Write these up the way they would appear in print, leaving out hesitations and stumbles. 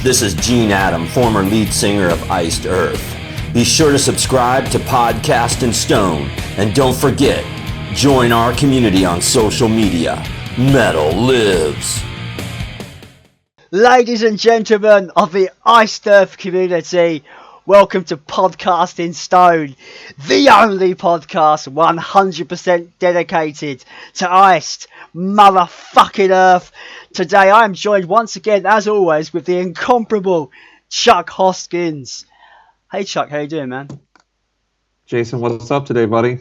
This is Gene Adam, former lead singer of Iced Earth. Be sure to subscribe to Podcast and Stone, and don't forget, join our community on social media. Metal lives. Ladies and gentlemen of the Iced Earth community, welcome to Podcast in Stone, the only podcast 100% dedicated to iced motherfucking Earth. Today I am joined once again, as always, with the incomparable Chuck Hoskins. Hey Chuck, how you doing, man? Jason, what's up today, buddy?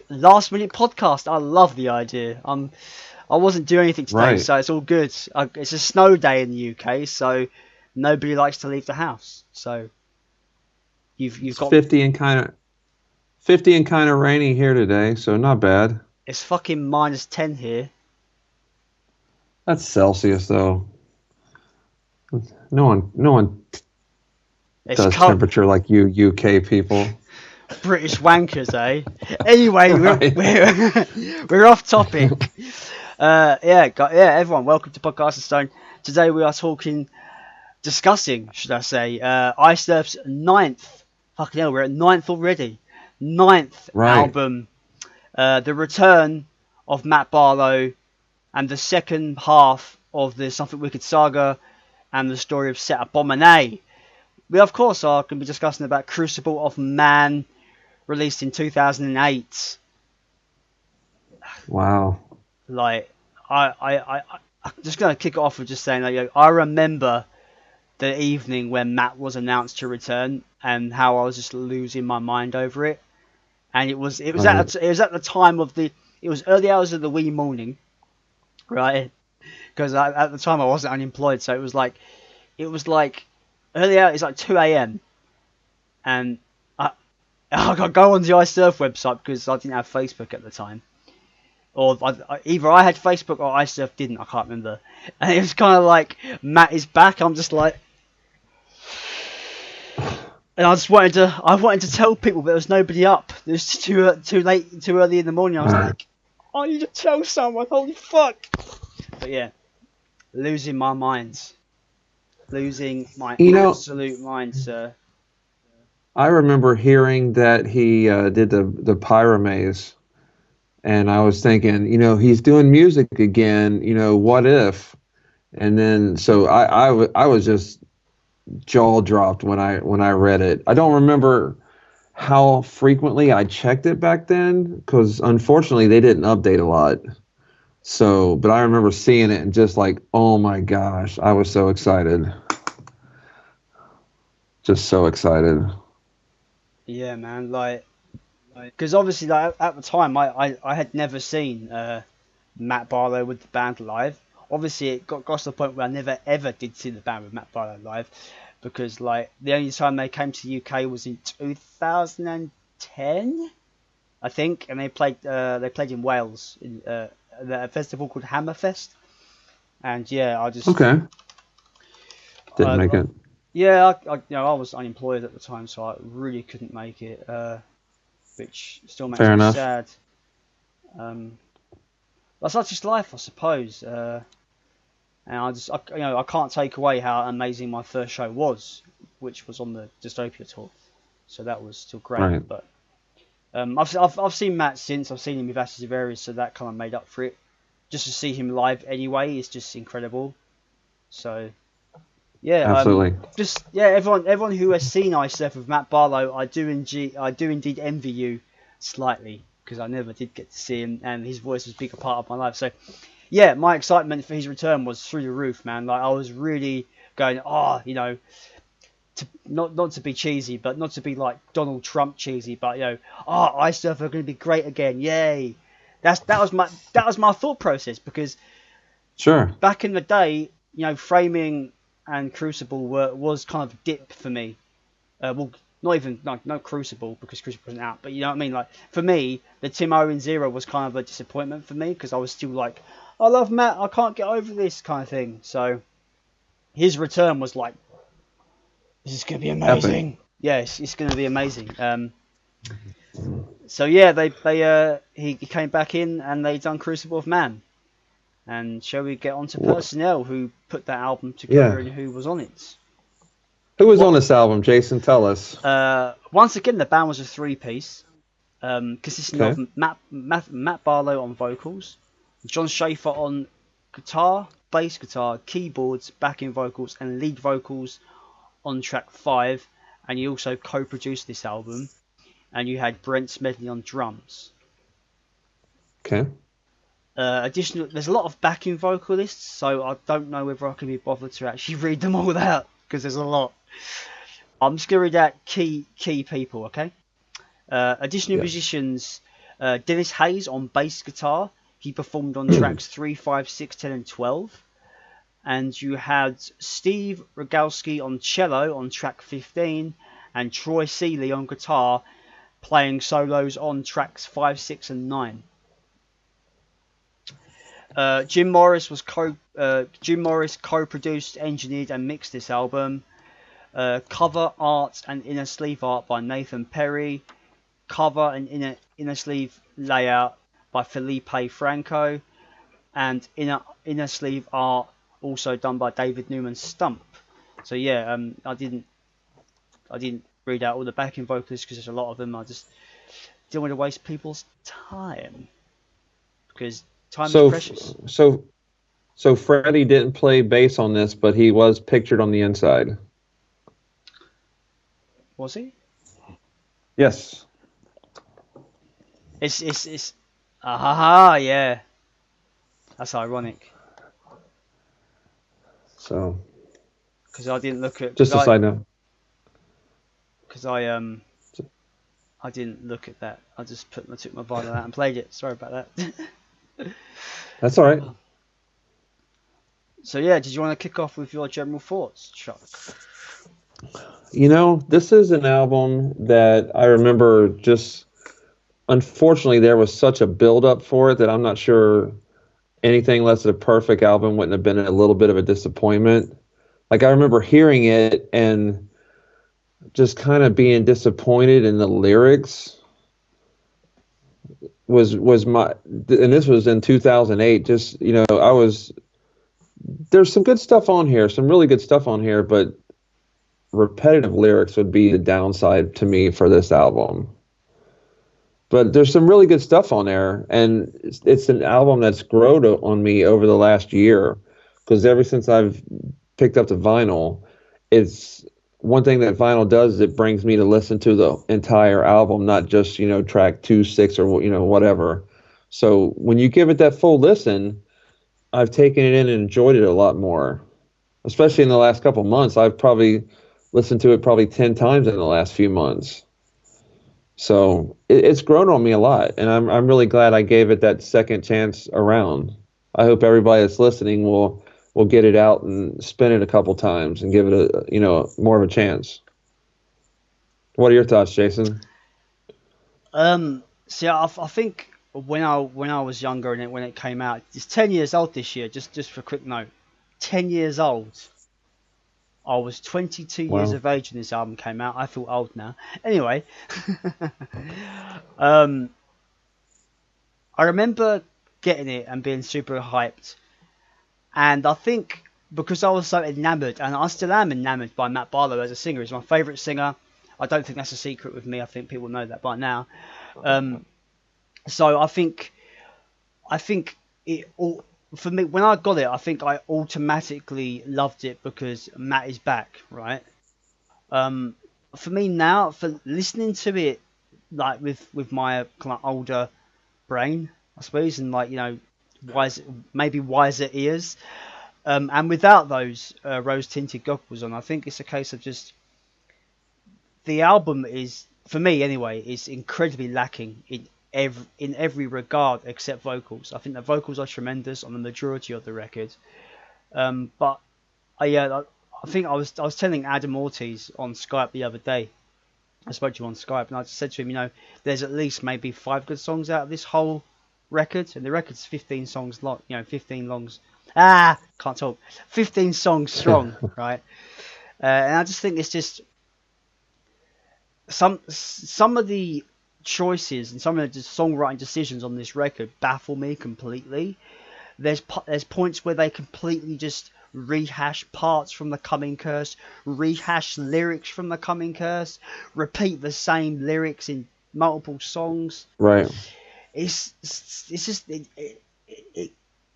Last minute podcast. I love the idea. I wasn't doing anything today, Right. so it's all good. It's a snow day in the UK, so nobody likes to leave the house. So you've got 50 and kind of rainy here today, so not bad. It's fucking -10 here. That's Celsius though. No one It's does cold. temperature like you UK people. British wankers, eh? Anyway, Right. we're off topic. Everyone, welcome to Podcast of Stone. Today we are discussing, should I say, Iced Earth's 9th. Fucking hell, we're at 9th already. 9th Right. album. The return of Matt Barlow, and the second half of the Something Wicked saga, and the story of Set Abominate. We, of course, are going to be discussing about Crucible of Man, released in 2008. Wow. Like, I'm just going to kick it off with just saying, I remember the evening when Matt was announced to return, and how I was just losing my mind over it. And it was Right. at the time of it was early hours of the wee morning, right? Because at the time I wasn't unemployed, so it was like early hours. It's like 2 a.m. and I got to go on the iSurf website because I didn't have Facebook at the time, or either I had Facebook or iSurf didn't. I can't remember. And it was kind of like, Matt is back. I'm just like, and I wanted to tell people, but there was nobody up. It was too late, too early in the morning. I was like, I need to tell someone. Holy fuck! But yeah, losing my mind. Losing my absolute mind, sir. I remember hearing that he did the Pyramaze, and I was thinking, he's doing music again. What if? And then so I was just jaw dropped when I read it. I don't remember how frequently I checked it back then, because unfortunately they didn't update a lot. So, but I remember seeing it and just like, oh my gosh, I was so excited. Just so excited. Yeah, man. Because obviously, at the time, I had never seen Matt Barlow with the band live. Obviously, it got to the point where I never ever did see the band with Matt Barlow live, because the only time they came to the UK was in 2010, I think, and they played in Wales in a festival called Hammerfest. And yeah, I just Okay. Didn't make it. Yeah, I was unemployed at the time, so I really couldn't make it, which still makes Fair me enough. sad. That's just life, I suppose. And I can't take away how amazing my first show was, which was on the Dystopia tour. So that was still great. Right. But I've seen Matt since. I've seen him with Ashes of Aries, so that kind of made up for it. Just to see him live anyway is just incredible. So. Yeah, Absolutely. Everyone who has seen Iced Earth with Matt Barlow, I do indeed envy you slightly, because I never did get to see him, and his voice was a bigger part of my life. So, yeah, my excitement for his return was through the roof, man. Like, I was really going, not to be cheesy, but not to be like Donald Trump cheesy, but Iced Earth are going to be great again, yay! That was my thought process, because Sure. back in the day, Framing and Crucible was kind of a dip for me. Well, not Crucible, because Crucible wasn't out, but you know what I mean. Like, for me, the Tim Owens era was kind of a disappointment for me, because I was still like, I love Matt, I can't get over this kind of thing. So his return was like, this is gonna be amazing. Epic. Yes, it's gonna be amazing. So yeah, he came back in and they done Crucible of Man. And shall we get on to personnel who put that album together and who was on it? Who was on this album, Jason? Tell us. Once again, the band was a three-piece, consisting of Matt Barlow on vocals, John Schaefer on guitar, bass guitar, keyboards, backing vocals, and lead vocals on track 5. And he also co-produced this album. And you had Brent Smedley on drums. Okay. Additional, there's a lot of backing vocalists, so I don't know whether I can be bothered to actually read them all out because there's a lot. I'm just gonna read out key people, okay? Additional musicians: Dennis Hayes on bass guitar. He performed on tracks 3, 5, 6, 10, and 12. And you had Steve Rogalski on cello on track 15, and Troy Seeley on guitar, playing solos on tracks 5, 6, and 9. Jim Morris co-produced, engineered, and mixed this album. Cover art and inner sleeve art by Nathan Perry. Cover and inner sleeve layout by Felipe Franco, and inner sleeve art also done by David Newman Stump. So yeah, I didn't read out all the backing vocalists because there's a lot of them. I just didn't want to waste people's time because time is precious. So Freddie didn't play bass on this, but he was pictured on the inside. Was he? Yes. It's yeah. That's ironic. So. Because I didn't look at. Just a side note. Because I didn't look at that. I just took my violin out and played it. Sorry about that. That's all right. So yeah, did you want to kick off with your general thoughts, Chuck? You know, this is an album that I remember just. Unfortunately, there was such a build-up for it that I'm not sure anything less than a perfect album wouldn't have been a little bit of a disappointment. Like, I remember hearing it and just kind of being disappointed in the lyrics. Was my, and this was in 2008. Just, you know, there's some good stuff on here, some really good stuff on here, but repetitive lyrics would be the downside to me for this album. But there's some really good stuff on there, and it's an album that's grown on me over the last year, because ever since I've picked up the vinyl, it's one thing that vinyl does is it brings me to listen to the entire album, not just, you know, track 2, 6, or, you know, whatever. So when you give it that full listen, I've taken it in and enjoyed it a lot more, especially in the last couple months. I've probably listened to it 10 times in the last few months. So it's grown on me a lot, and I'm really glad I gave it that second chance around. I hope everybody that's listening will get it out and spin it a couple times and give it more of a chance. What are your thoughts, Jason? See, I think when I was younger and when it came out, it's 10 years old this year. Just for a quick note, 10 years old. I was 22 years of age when this album came out. I feel old now. Anyway, I remember getting it and being super hyped. And I think because I was so enamored, and I still am enamored by Matt Barlow as a singer. He's my favourite singer. I don't think that's a secret with me. I think people know that by now. So I think it all... For me, when I got it, I think I automatically loved it because Matt is back, right? For me now, for listening to it, like with my kind of older brain, I suppose, and like, you know, wiser ears, and without those rose-tinted goggles on, I think it's a case of just the album is, for me anyway, is incredibly lacking in every regard except vocals. I think the vocals are tremendous on the majority of the record. But I think I was telling Adam Ortiz on Skype the other day. I spoke to him on Skype and I said to him, you know, there's at least maybe 5 good songs out of this whole record, and the record's 15 songs long. You know, 15 longs. Can't talk. 15 songs strong, right? And I just think it's just some of the choices and some of the songwriting decisions on this record baffle me completely. There's points where they completely just rehash parts from the Coming Curse, rehash lyrics from the Coming Curse, repeat the same lyrics in multiple songs. Right. It's just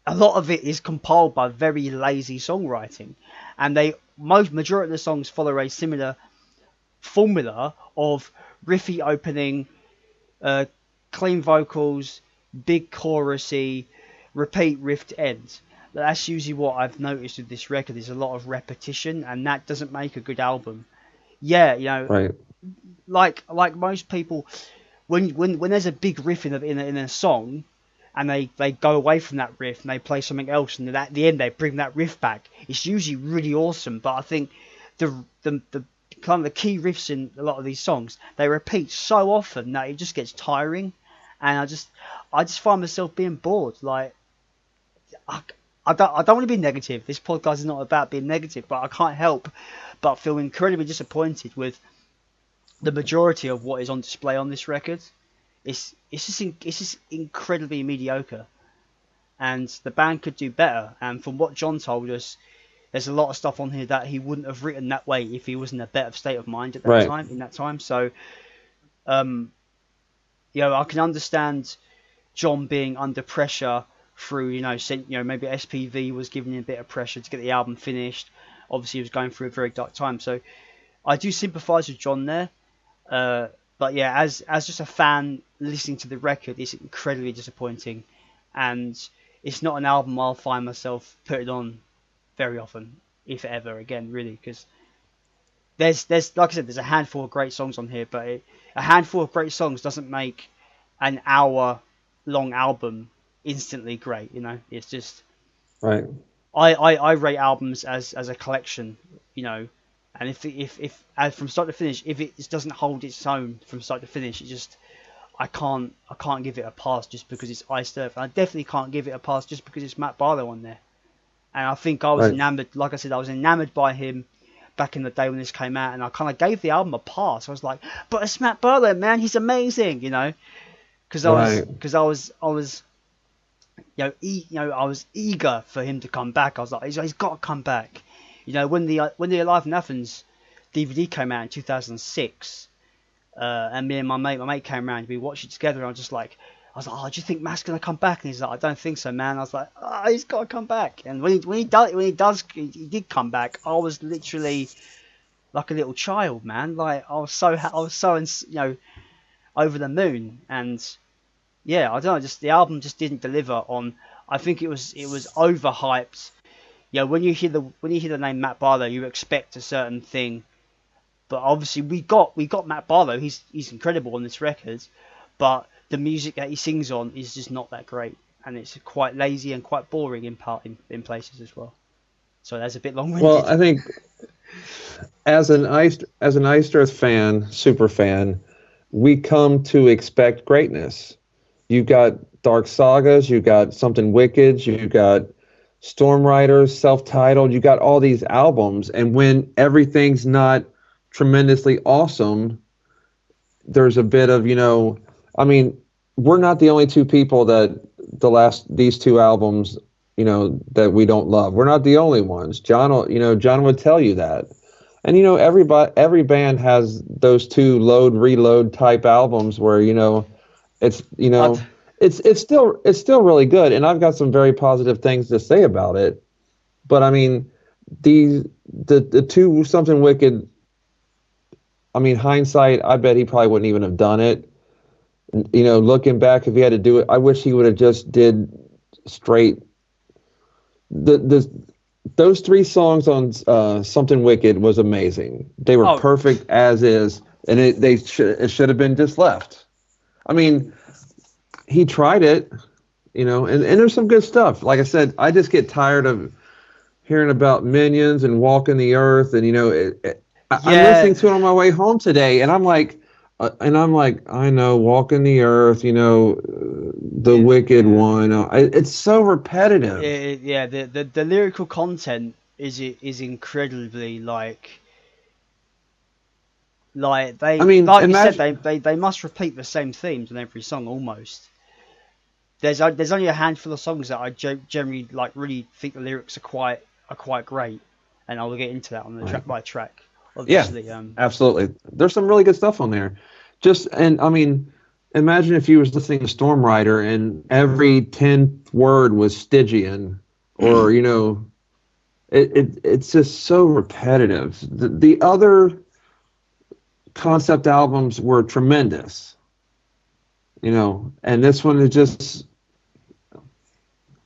a lot of it is compiled by very lazy songwriting, and majority of the songs follow a similar formula of riffy opening, clean vocals, big chorusy, repeat riff to end. That's usually what I've noticed with this record. There's a lot of repetition, and that doesn't make a good album. Yeah, Right. like most people, when there's a big riff in a song, and they go away from that riff and they play something else, and at the end they bring that riff back, it's usually really awesome. But I think the kind of the key riffs in a lot of these songs, they repeat so often that it just gets tiring, and I just find myself being bored. Like, I don't want to be negative. This podcast is not about being negative, but I can't help but feel incredibly disappointed with the majority of what is on display on this record. It's just incredibly mediocre, and the band could do better. And from what John told us, there's a lot of stuff on here that he wouldn't have written that way if he was in a better state of mind at that time. In that time, so I can understand John being under pressure through maybe SPV was giving him a bit of pressure to get the album finished. Obviously, he was going through a very dark time, so I do sympathise with John there. But yeah, as just a fan listening to the record, it's incredibly disappointing, and it's not an album I'll find myself putting on very often, if ever again, really, because there's like I said, there's a handful of great songs on here, but a handful of great songs doesn't make an hour-long album instantly great. It's just Right. I rate albums as a collection, and if from start to finish, if it just doesn't hold its own from start to finish, I can't give it a pass just because it's Iced Earth. And I definitely can't give it a pass just because it's Matt Barlow on there. And I think I was enamored, like I said, I was enamored by him back in the day when this came out, and I kind of gave the album a pass. I was like, but it's Matt Barlow, man, he's amazing, because I was eager for him to come back. I was like, he's got to come back. When the Alive in Athens DVD came out in 2006, and me and my mate came around, we watched it together, and I was like, oh, do you think Matt's gonna come back? And he's like, I don't think so, man. I was like, oh, he's got to come back. And when he did come back, I was literally like a little child, man. Like I was so over the moon. And yeah, I don't know, just the album just didn't deliver on. I think it was overhyped. When you hear the name Matt Barlow, you expect a certain thing, but obviously we got Matt Barlow. He's incredible on this record, but the music that he sings on is just not that great, and it's quite lazy and quite boring in places as well. So that's a bit long-winded. Well, I think as an Iced Earth fan, super fan, we come to expect greatness. You got Dark Sagas, you got Something Wicked, you got Storm Riders, Self-Titled, you got all these albums, and when everything's not tremendously awesome, there's a bit of, we're not the only two people that these two albums, that we don't love. We're not the only ones. John would tell you that. And, every band has those two load, reload type albums where, it's still really good. And I've got some very positive things to say about it. But I mean, the two Something Wicked, hindsight, I bet he probably wouldn't even have done it. Looking back, if he had to do it, I wish he would have just did straight. Those three songs on Something Wicked was amazing. They were perfect as is, and it should have been just left. He tried it, and there's some good stuff. Like I said, I just get tired of hearing about Minions and Walking the Earth, and I'm listening to it on my way home today, and I'm like, I know, Walking the Earth, the Wicked one. It's so repetitive. The lyrical content is incredibly they must repeat the same themes in every song almost. There's only a handful of songs that I generally really think the lyrics are quite are quite great, and I will get into that on the track by track. Yeah, Obviously, absolutely. There's some really good stuff on there. And I mean, imagine if you was listening to Storm Rider and every 10th word was Stygian, or it's just so repetitive. The other concept albums were tremendous, and this one is just,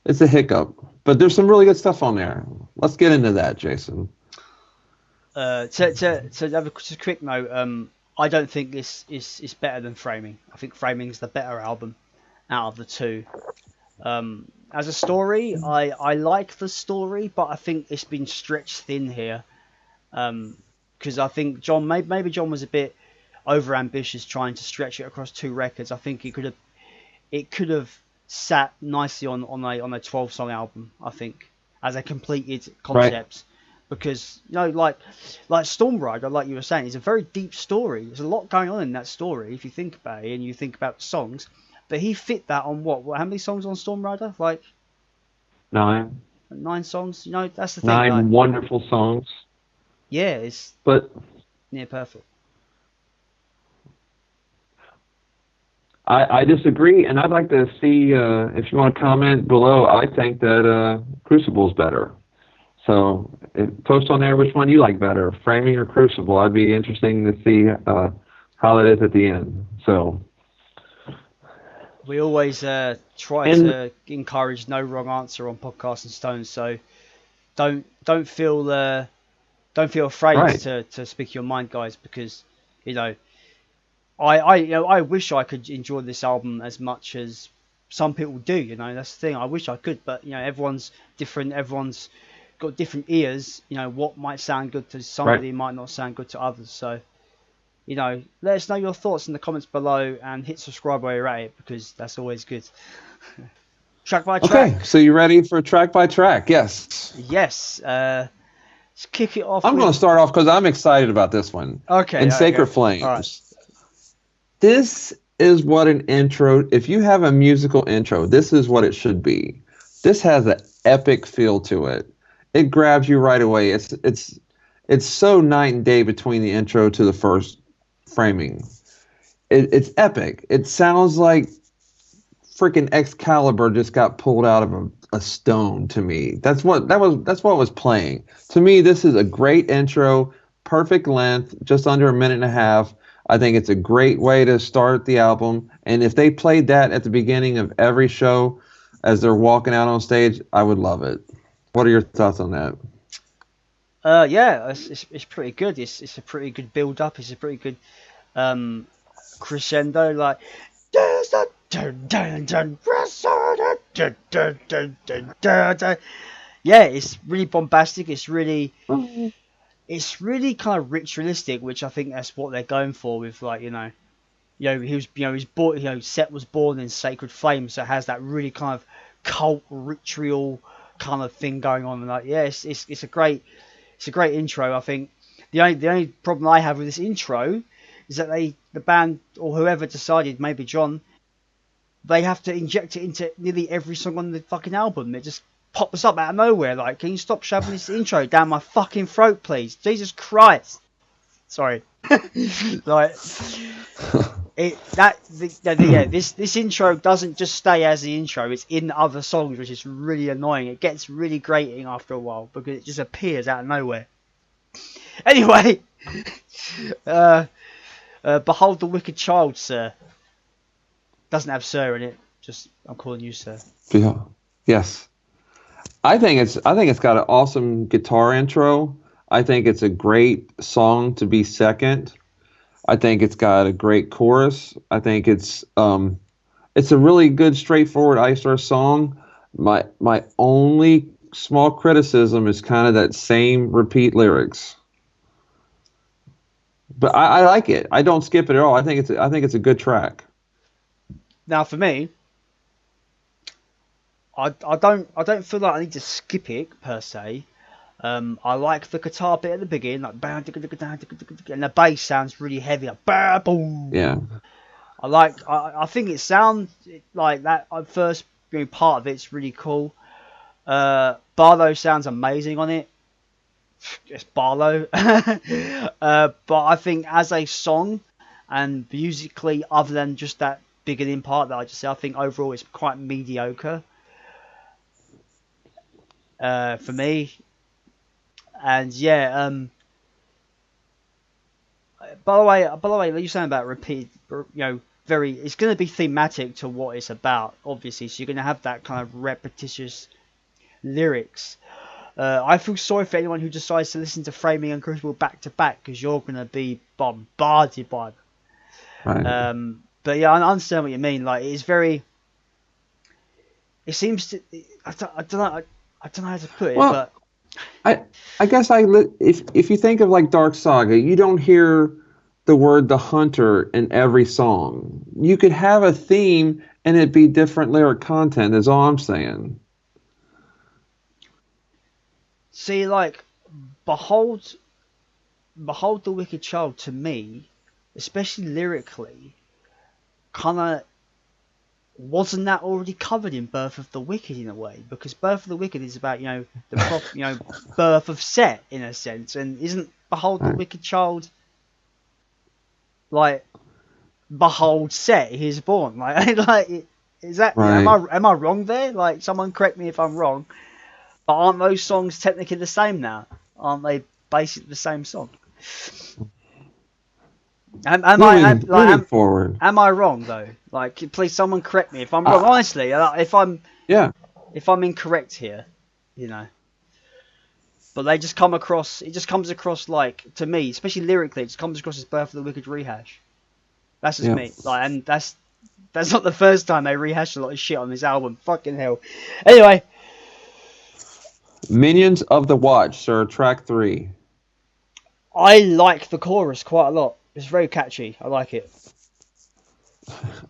it's a hiccup. But there's some really good stuff on there. Let's get into that, Jason. To have just a quick note, I don't think this is better than Framing. I think Framing is the better album out of the two. As a story, I like the story, but I think it's been stretched thin here. Because I think John, maybe John was a bit over ambitious trying to stretch it across 2 records. I think it could have sat nicely on a 12-song album. I think as a completed concept. Right. Because like Storm Rider, like you were saying, it's a very deep story. There's a lot going on in that story if you think about it and you think about the songs. But he fit that on what? How many songs on Storm Rider? Like 9. 9 songs. That's the thing. 9 wonderful songs. Yeah, it's near perfect. I disagree, and I'd like to see if you want to comment below. I think that Crucible's better. So post on there which one you like better, Framing or Crucible. I'd be interesting to see how that is at the end. So we always try to encourage no wrong answer on Podcast and Stones. So don't feel afraid to speak your mind, guys, because I wish I could enjoy this album as much as some people do. That's the thing. I wish I could, but everyone's different. Everyone's got different ears. What might sound good to somebody might not sound good to others. So let us know your thoughts in the comments below and hit subscribe while you're at it, because that's always good. Track by track. Okay, so you ready for track by track? Yes. Let's kick it off. I'm going to start off because I'm excited about this one. Okay. In Sacred Flames. All right. This is what an intro. If you have a musical intro, this is what it should be. This has an epic feel to it. It grabs you right away. It's so night and day between the intro to the first Framing. It's epic. It sounds like freaking Excalibur just got pulled out of a stone to me. That's what was playing. To me, this is a great intro, perfect length, just under a minute and a half. I think it's a great way to start the album. And if they played that at the beginning of every show as they're walking out on stage, I would love it. What are your thoughts on that? Yeah, it's pretty good. It's a pretty good build up. It's a pretty good crescendo. Like, yeah, it's really bombastic. It's really kind of ritualistic, which I think that's what they're going for with, like, he was born. Set was born in Sacred Flames, so it has that really kind of cult ritual kind of thing going on. And like, yeah, it's a great intro. I think the only problem I have with this intro is that the band or whoever decided, maybe John, they have to inject it into nearly every song on the fucking album. It just pops up out of nowhere. Like, can you stop shoving this intro down my fucking throat, please? Jesus Christ. Sorry. Like, this intro doesn't just stay as the intro. It's in other songs, which is really annoying. It gets really grating after a while because it just appears out of nowhere. Anyway, behold the wicked child, sir. Doesn't have sir in it. Just, I'm calling you sir. Yeah. Yes. I think it's got an awesome guitar intro. I think it's a great song to be second. I think it's got a great chorus. I think it's a really good, straightforward Ice Earth song. My only small criticism is kind of that same repeat lyrics. But I like it. I don't skip it at all. I think it's a good track. Now for me, I don't feel like I need to skip it per se. I like the guitar bit at the beginning, like and the bass sounds really heavy, like boom. Yeah. I think it sounds like that. First part of it's really cool. Barlow sounds amazing on it. It's Barlow. But I think as a song and musically, other than just that beginning part that I just said, I think overall it's quite mediocre for me. And yeah, by the way, what you're saying about repeat, it's going to be thematic to what it's about, obviously. So you're going to have that kind of repetitious lyrics. I feel sorry for anyone who decides to listen to Framing and Crucible back to back, because you're going to be bombarded by them. Right. But yeah, I understand what you mean. Like, it's very. It seems to. I don't know. I don't know how to put it, Well, but I guess if you think of like Dark Saga, you don't hear the word the hunter in every song. You could have a theme and it be different lyric content, is all I'm saying. see, like, behold the Wicked Child, to me, especially lyrically, kind of wasn't that already covered in Birth of the Wicked in a way? Because Birth of the Wicked is about the birth of Set in a sense, and isn't Behold the Wicked Child like Behold Set? He is born. Like is that Right. am I wrong there? Like, someone correct me if I'm wrong. But aren't those songs technically the same now? Aren't they basically the same song? Moving forward. Am I wrong though? Like, please, someone correct me if I'm wrong. Honestly, if I'm incorrect here, But they just come across. It just comes across like, to me, especially lyrically, it just comes across as Birth of the Wicked rehash. That's just me. Like, and that's not the first time they rehashed a lot of shit on this album. Fucking hell. Anyway. Minions of the Watch, sir, track 3. I like the chorus quite a lot. It's very catchy. I like it.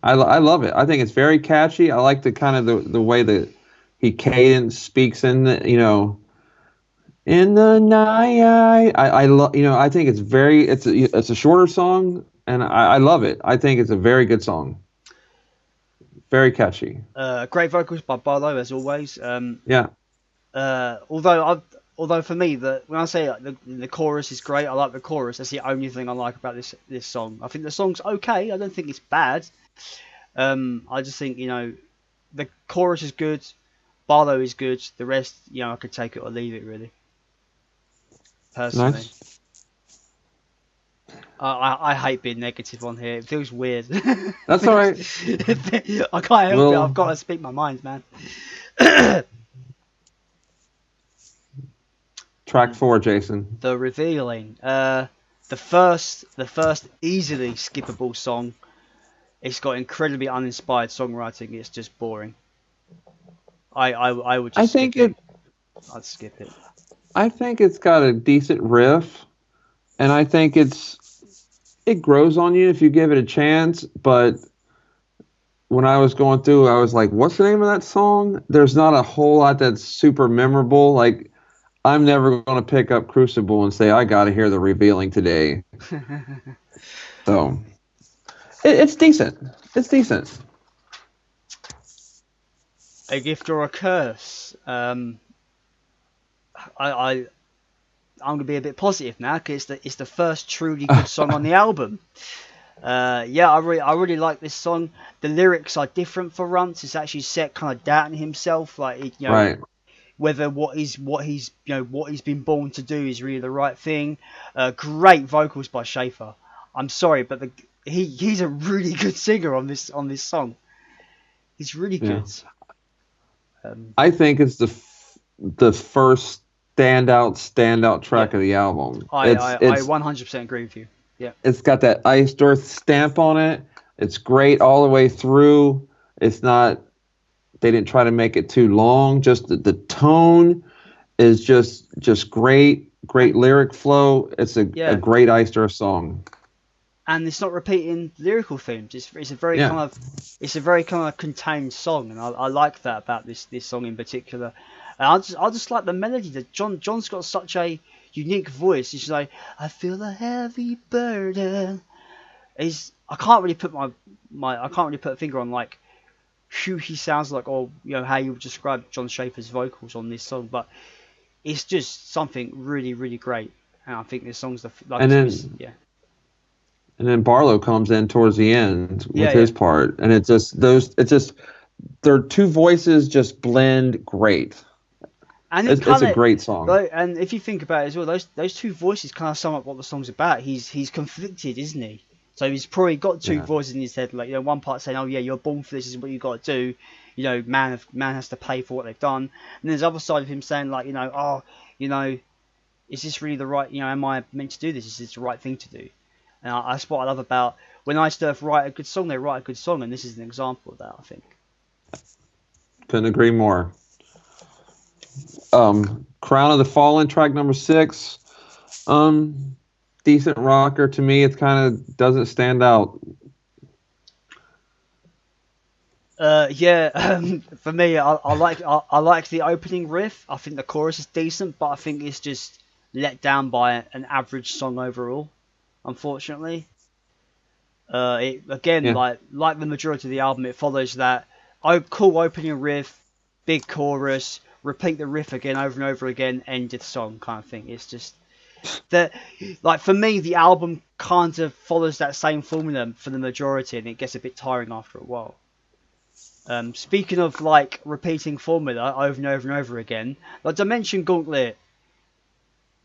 I love it. I think it's very catchy. I like the kind of the way that he cadence speaks in the, in the night. I love, I think it's a shorter song, and I love it. I think it's a very good song. Very catchy. Great vocals by Barlow, as always. Yeah. Although for me, when I say the chorus is great, I like the chorus. That's the only thing I like about this song. I think the song's okay. I don't think it's bad. I just think, the chorus is good. Barlow is good. The rest, I could take it or leave it, really. Personally. Nice. I hate being negative on here. It feels weird. That's all right. I can't help it. I've got to speak my mind, man. Track 4, Jason. The Revealing. The first easily skippable song. It's got incredibly uninspired songwriting. It's just boring. I would just skip it. I'd skip it. I think it's got a decent riff, and I think it grows on you if you give it a chance, but when I was going through, I was like, what's the name of that song? There's not a whole lot that's super memorable. Like, I'm never going to pick up Crucible and say, I got to hear The Revealing today. So, it's decent. It's decent. A Gift or a Curse. I'm going to be a bit positive now, because it's the first truly good song on the album. I really like this song. The lyrics are different for Runts. It's actually Set kind of doubting himself, like, right. Whether what he's been born to do is really the right thing. Great vocals by Schaefer. I'm sorry, but he's a really good singer on this song. He's really good. I think it's the first standout track of the album. I 100% agree with you. Yeah. It's got that Iced Earth stamp on it. It's great all the way through. It's not. They didn't try to make it too long. Just the tone is just great lyric flow. It's a great Iced Earth song. And it's not repeating lyrical themes. It's a very kind of contained song, and I like that about this song in particular. And I just like the melody that John's got such a unique voice. He's like, I feel a heavy burden. I can't really put a finger on like who he sounds like, or how you would describe John Schaefer's vocals on this song, but it's just something really, really great. And I think this song's yeah. And then Barlow comes in towards the end with his part, and it's just their two voices just blend great. And it's a great song. And if you think about it as well, those two voices kind of sum up what the song's about. He's conflicted, isn't he? So he's probably got two voices in his head, like one part saying, "Oh yeah, you're born for this. This is what you got to do." Man has to pay for what they've done. And there's the other side of him saying, like, is this really the right? Am I meant to do this? Is this the right thing to do? And that's what I love about when Iced Earth write a good song. They write a good song, and this is an example of that, I think. Couldn't agree more. Crown of the Fallen, track number 6. Decent rocker to me. It kind of doesn't stand out. For me, I like the opening riff. I think the chorus is decent, but I think it's just let down by an average song overall, unfortunately. Like the majority of the album, it follows that cool opening riff, big chorus, repeat the riff again over and over again, end of the song kind of thing. It's just that, like, for me, the album kind of follows that same formula for the majority, and it gets a bit tiring after a while. Speaking of like repeating formula over and over and over again, the Dimension Gauntlet.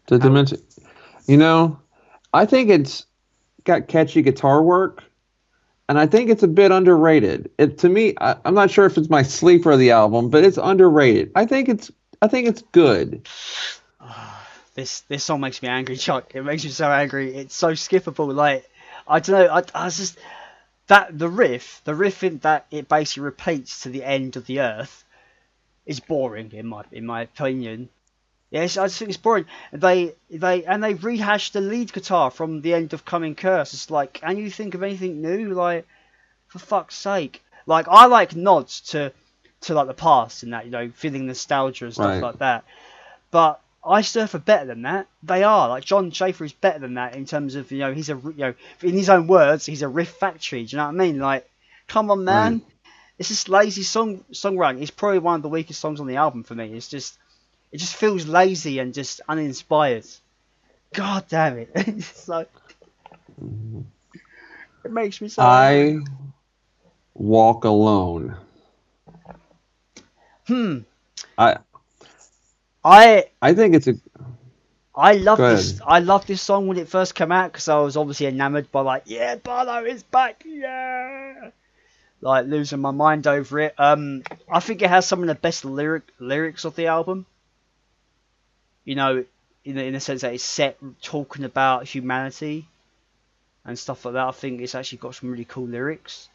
The Dimension, I think it's got catchy guitar work, and I think it's a bit underrated. To me, I'm not sure if it's my sleeper of the album, but it's underrated. I think it's good. This song makes me angry, Chuck. It makes me so angry. It's so skippable. Like, I don't know. I was just that the riff in that it basically repeats to the end of the earth is boring in my opinion. Yes, I just think it's boring. They rehashed the lead guitar from the end of Coming Curse. It's like, can you think of anything new? Like, for fuck's sake. Like, I like nods to like the past and that, feeling nostalgia and stuff like that. But Iced Earth are better than that. They are. Like, John Schaefer is better than that in terms of, he's in his own words, he's a riff factory. Do you know what I mean? Like, come on, man. Right. It's just lazy songwriting. It's probably one of the weakest songs on the album for me. It just feels lazy and just uninspired. God damn it. It's like, it makes me so angry. Walk Alone. I think it's I love this song when it first came out because I was obviously enamored by, like, yeah, Barlow is back, yeah, like losing my mind over it. I think it has some of the best lyrics of the album. In the sense that it's set talking about humanity and stuff like that. I think it's actually got some really cool lyrics.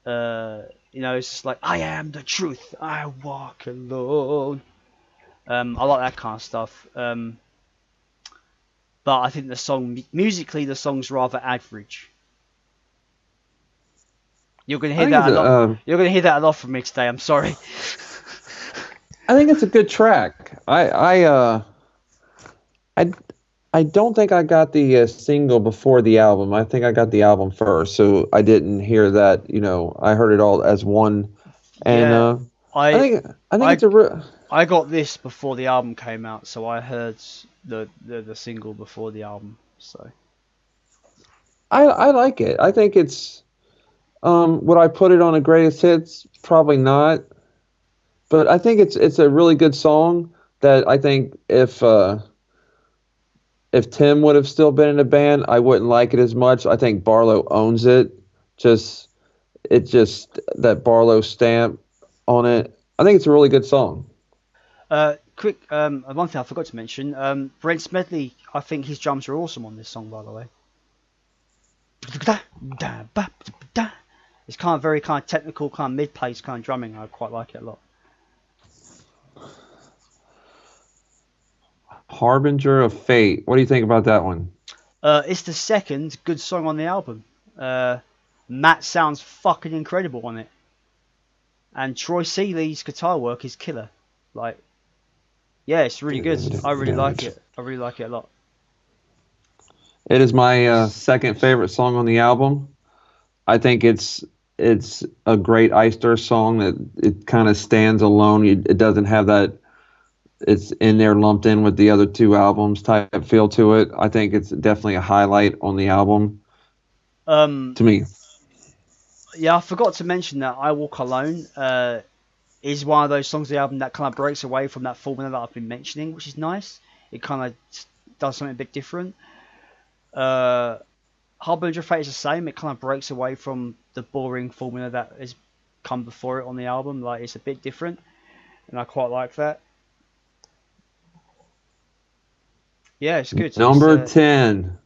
It's just like, I am the truth, I walk alone. I like that kind of stuff. But I think the song, musically, the song's rather average. You're gonna hear that a lot. You're gonna hear that a lot from me today. I'm sorry. I think it's a good track. I don't think I got the single before the album. I think I got the album first, so I didn't hear that. I heard it all as one. And I think it's a real. I got this before the album came out, so I heard the single before the album. So I like it. I think it's. Would I put it on a greatest hits? Probably not. But I think it's a really good song that I think if Tim would have still been in the band, I wouldn't like it as much. I think Barlow owns it. Just that Barlow stamp on it. I think it's a really good song. Quick, one thing I forgot to mention. Brent Smedley, I think his drums are awesome on this song, by the way. It's kind of very kind of technical, kind of mid-pace kind of drumming. I quite like it a lot. Harbinger of Fate. What do you think about that one? It's the second good song on the album. Matt sounds fucking incredible on it. And Troy Seeley's guitar work is killer. Like, yeah, it's really good. I really like it. I really like it a lot. It is my second favorite song on the album. I think it's it's a great Iced Earth song that it kind of stands alone. It doesn't have that it's in there lumped in with the other two albums type feel to it. I think it's definitely a highlight on the album to me. Yeah, I forgot to mention that I Walk Alone is one of those songs of the album that kind of breaks away from that formula that I've been mentioning, which is nice. It kind of does something a bit different. Harbinger of Fate is the same. It kind of breaks away from the boring formula that has come before it on the album. Like, it's a bit different, and I quite like that. Yeah, it's good. Number 10.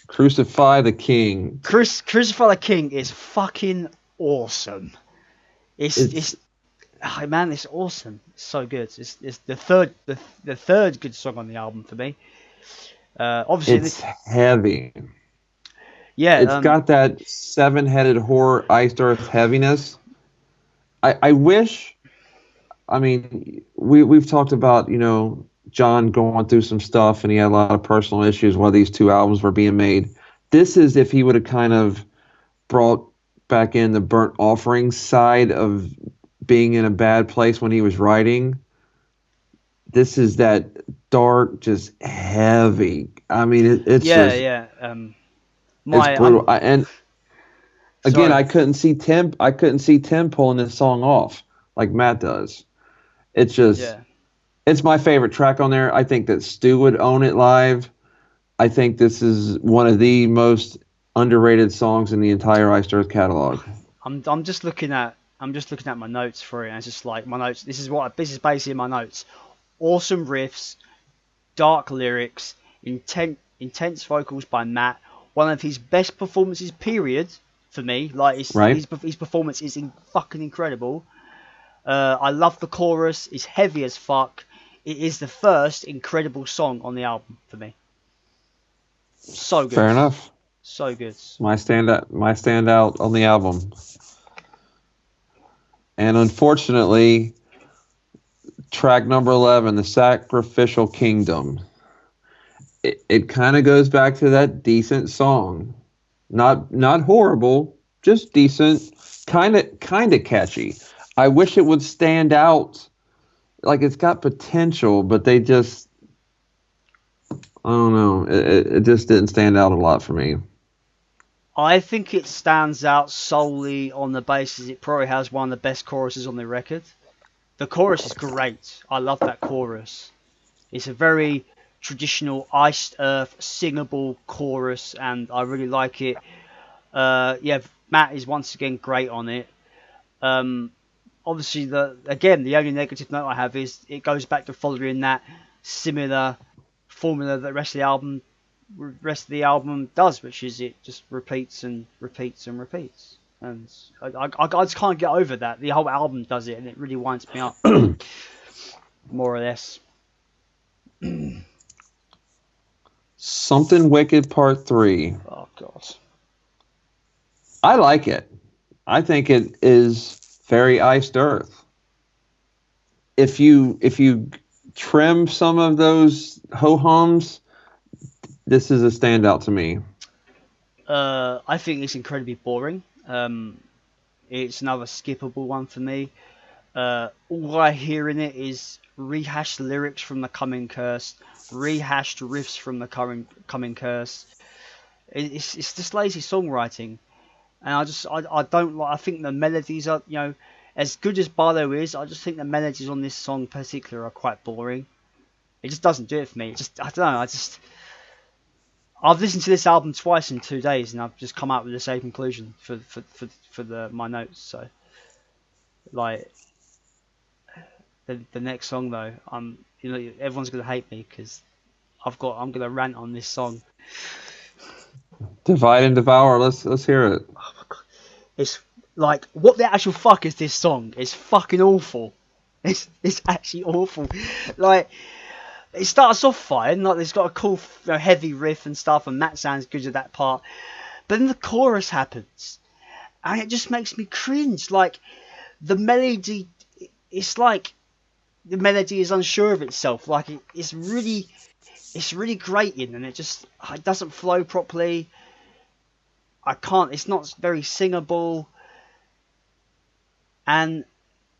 Crucify the King. Crucify the King is fucking awesome. It's man, it's awesome. It's so good. It's the third good song on the album for me. Obviously, it's heavy. Yeah, it's got that seven-headed horror Iced Earth heaviness. I wish. I mean, we've talked about, you know, John going through some stuff, and he had a lot of personal issues while these two albums were being made. This is if he would have kind of brought back in the burnt offering side of being in a bad place when he was writing. This is that dark, just heavy. I mean, it's just it's brutal. And again, I couldn't see Tim pulling this song off like Matt does. It's just, it's my favorite track on there. I think that Stu would own it live. I think this is one of the most underrated songs in the entire Iced Earth catalog. I'm just looking at my notes for it, and it's just like my notes. This is basically my notes. Awesome riffs, dark lyrics, intense vocals by Matt. One of his best performances, period, for me. Like his performance is fucking incredible. I love the chorus. It's heavy as fuck. It is the first incredible song on the album for me. So good. Fair enough. So good. My standout on the album. And unfortunately, track number 11, The Sacrificial Kingdom. It kind of goes back to that decent song. Not horrible, just decent, kind of catchy. I wish it would stand out. Like, it's got potential, but they just, I don't know. It just didn't stand out a lot for me. I think it stands out solely on the basis it probably has one of the best choruses on the record. The chorus is great. I love that chorus. It's a very traditional Iced Earth singable chorus, and I really like it. Matt is once again great on it. Obviously, the only negative note I have is it goes back to following that similar formula that the rest of the album does, which is it just repeats and repeats and repeats. And I just can't get over that. The whole album does it, and it really winds me up, more or less. Something Wicked Part 3. Oh, God. I like it. I think it is very Iced Earth. If you trim some of those ho-hums, this is a standout to me. I think it's incredibly boring. It's another skippable one for me. All I hear in it is rehashed lyrics from The Coming Curse, rehashed riffs from The Coming Curse. It's just lazy songwriting, and I don't like. I think the melodies are, you know, as good as Barlow is. I just think the melodies on this song in particular are quite boring. It just doesn't do it for me. I don't know. I've listened to this album twice in 2 days, and I've just come out with the same conclusion for my notes. So, like, the next song though, everyone's gonna hate me because I'm gonna rant on this song. Violin Devour. Let's hear it. Oh my God. It's like, what the actual fuck is this song? It's fucking awful. It's actually awful. Like, it starts off fine, like it's got a cool, heavy riff and stuff, and Matt sounds good at that part. But then the chorus happens, and it just makes me cringe. Like, the melody, it's like the melody is unsure of itself. Like, it's really grating, and it doesn't flow properly. I can't. It's not very singable, and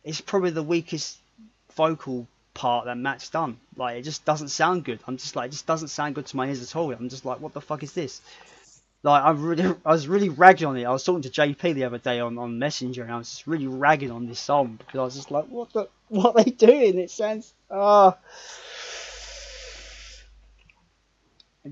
it's probably the weakest vocal part that Matt's done. Like, it just doesn't sound good. I'm just like, it just doesn't sound good to my ears at all. I'm just like, what the fuck is this? Like, I was really ragging on it. I was talking to JP the other day on Messenger, and I was just really ragging on this song because I was just like, what are they doing? It sounds Do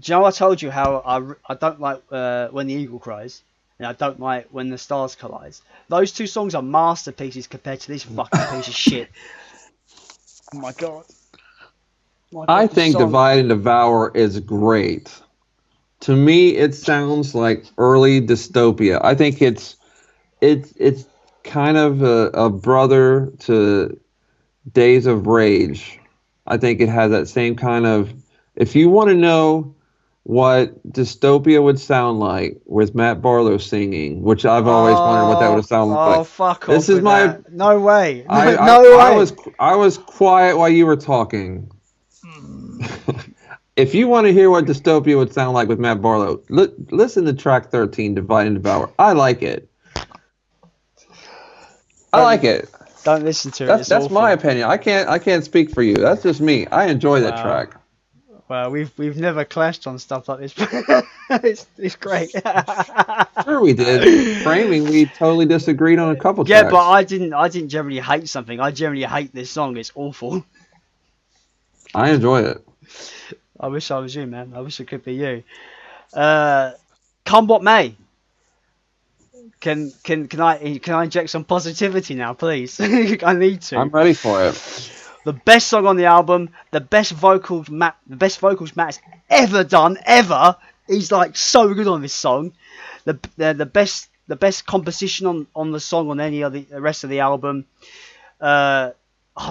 you know I told you how I don't like When the Eagle Cries, and I don't like When the Stars Collide? Those two songs are masterpieces compared to this fucking piece of shit. Oh my god. I think Violin Devour is great. To me, it sounds like early dystopia. I think it's kind of a brother to Days of Rage. I think it has that same kind of. If you want to know what dystopia would sound like with Matt Barlow singing, which I've always wondered what that would sound like. Oh, fuck off! This is my. That. No way. No way. I was quiet while you were talking. If you want to hear what dystopia would sound like with Matt Barlow, listen to track 13, Violin Devour. I like it. I like it. Don't listen to it. That's my opinion. I can't speak for you. That's just me. I enjoy that track. Well, we've never clashed on stuff like this. it's great. Sure we did. Framing, we totally disagreed on a couple tracks. Yeah, but I didn't generally hate something. I generally hate this song. It's awful. I enjoy it. I wish I was you, man. I wish it could be you. Come what may. Can I inject some positivity now, please? I need to. I'm ready for it. The best song on the album, the best vocals Matt's ever done, ever. He's like so good on this song. The best composition on the song on any of the rest of the album. Oh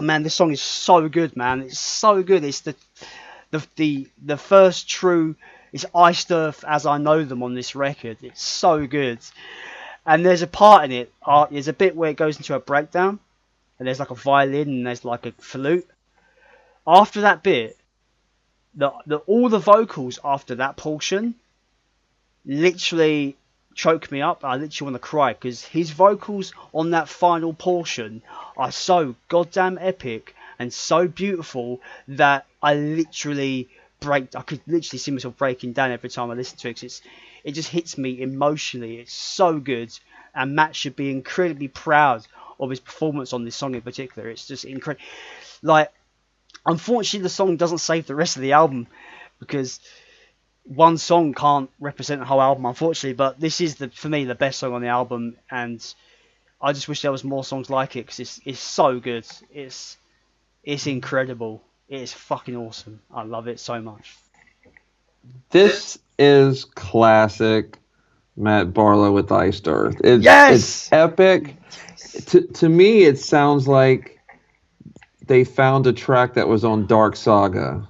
man, this song is so good, man. It's so good. It's the first true. It's Iced Earth as I know them on this record. It's so good. And there's a part in it. There's a bit where it goes into a breakdown. And there's like a violin and there's like a flute. After that bit, all the vocals after that portion literally choke me up. I literally want to cry because his vocals on that final portion are so goddamn epic and so beautiful that I could literally see myself breaking down every time I listen to it. 'Cause it just hits me emotionally. It's so good, and Matt should be incredibly proud of his performance on this song in particular. It's just incredible. Like, unfortunately, the song doesn't save the rest of the album because one song can't represent the whole album, unfortunately. But this is for me the best song on the album, and I just wish there was more songs like it because it's so good. It's incredible. It's fucking awesome. I love it so much. This is classic Matt Barlow with Iced Earth. It's epic. To me, it sounds like they found a track that was on Dark Saga,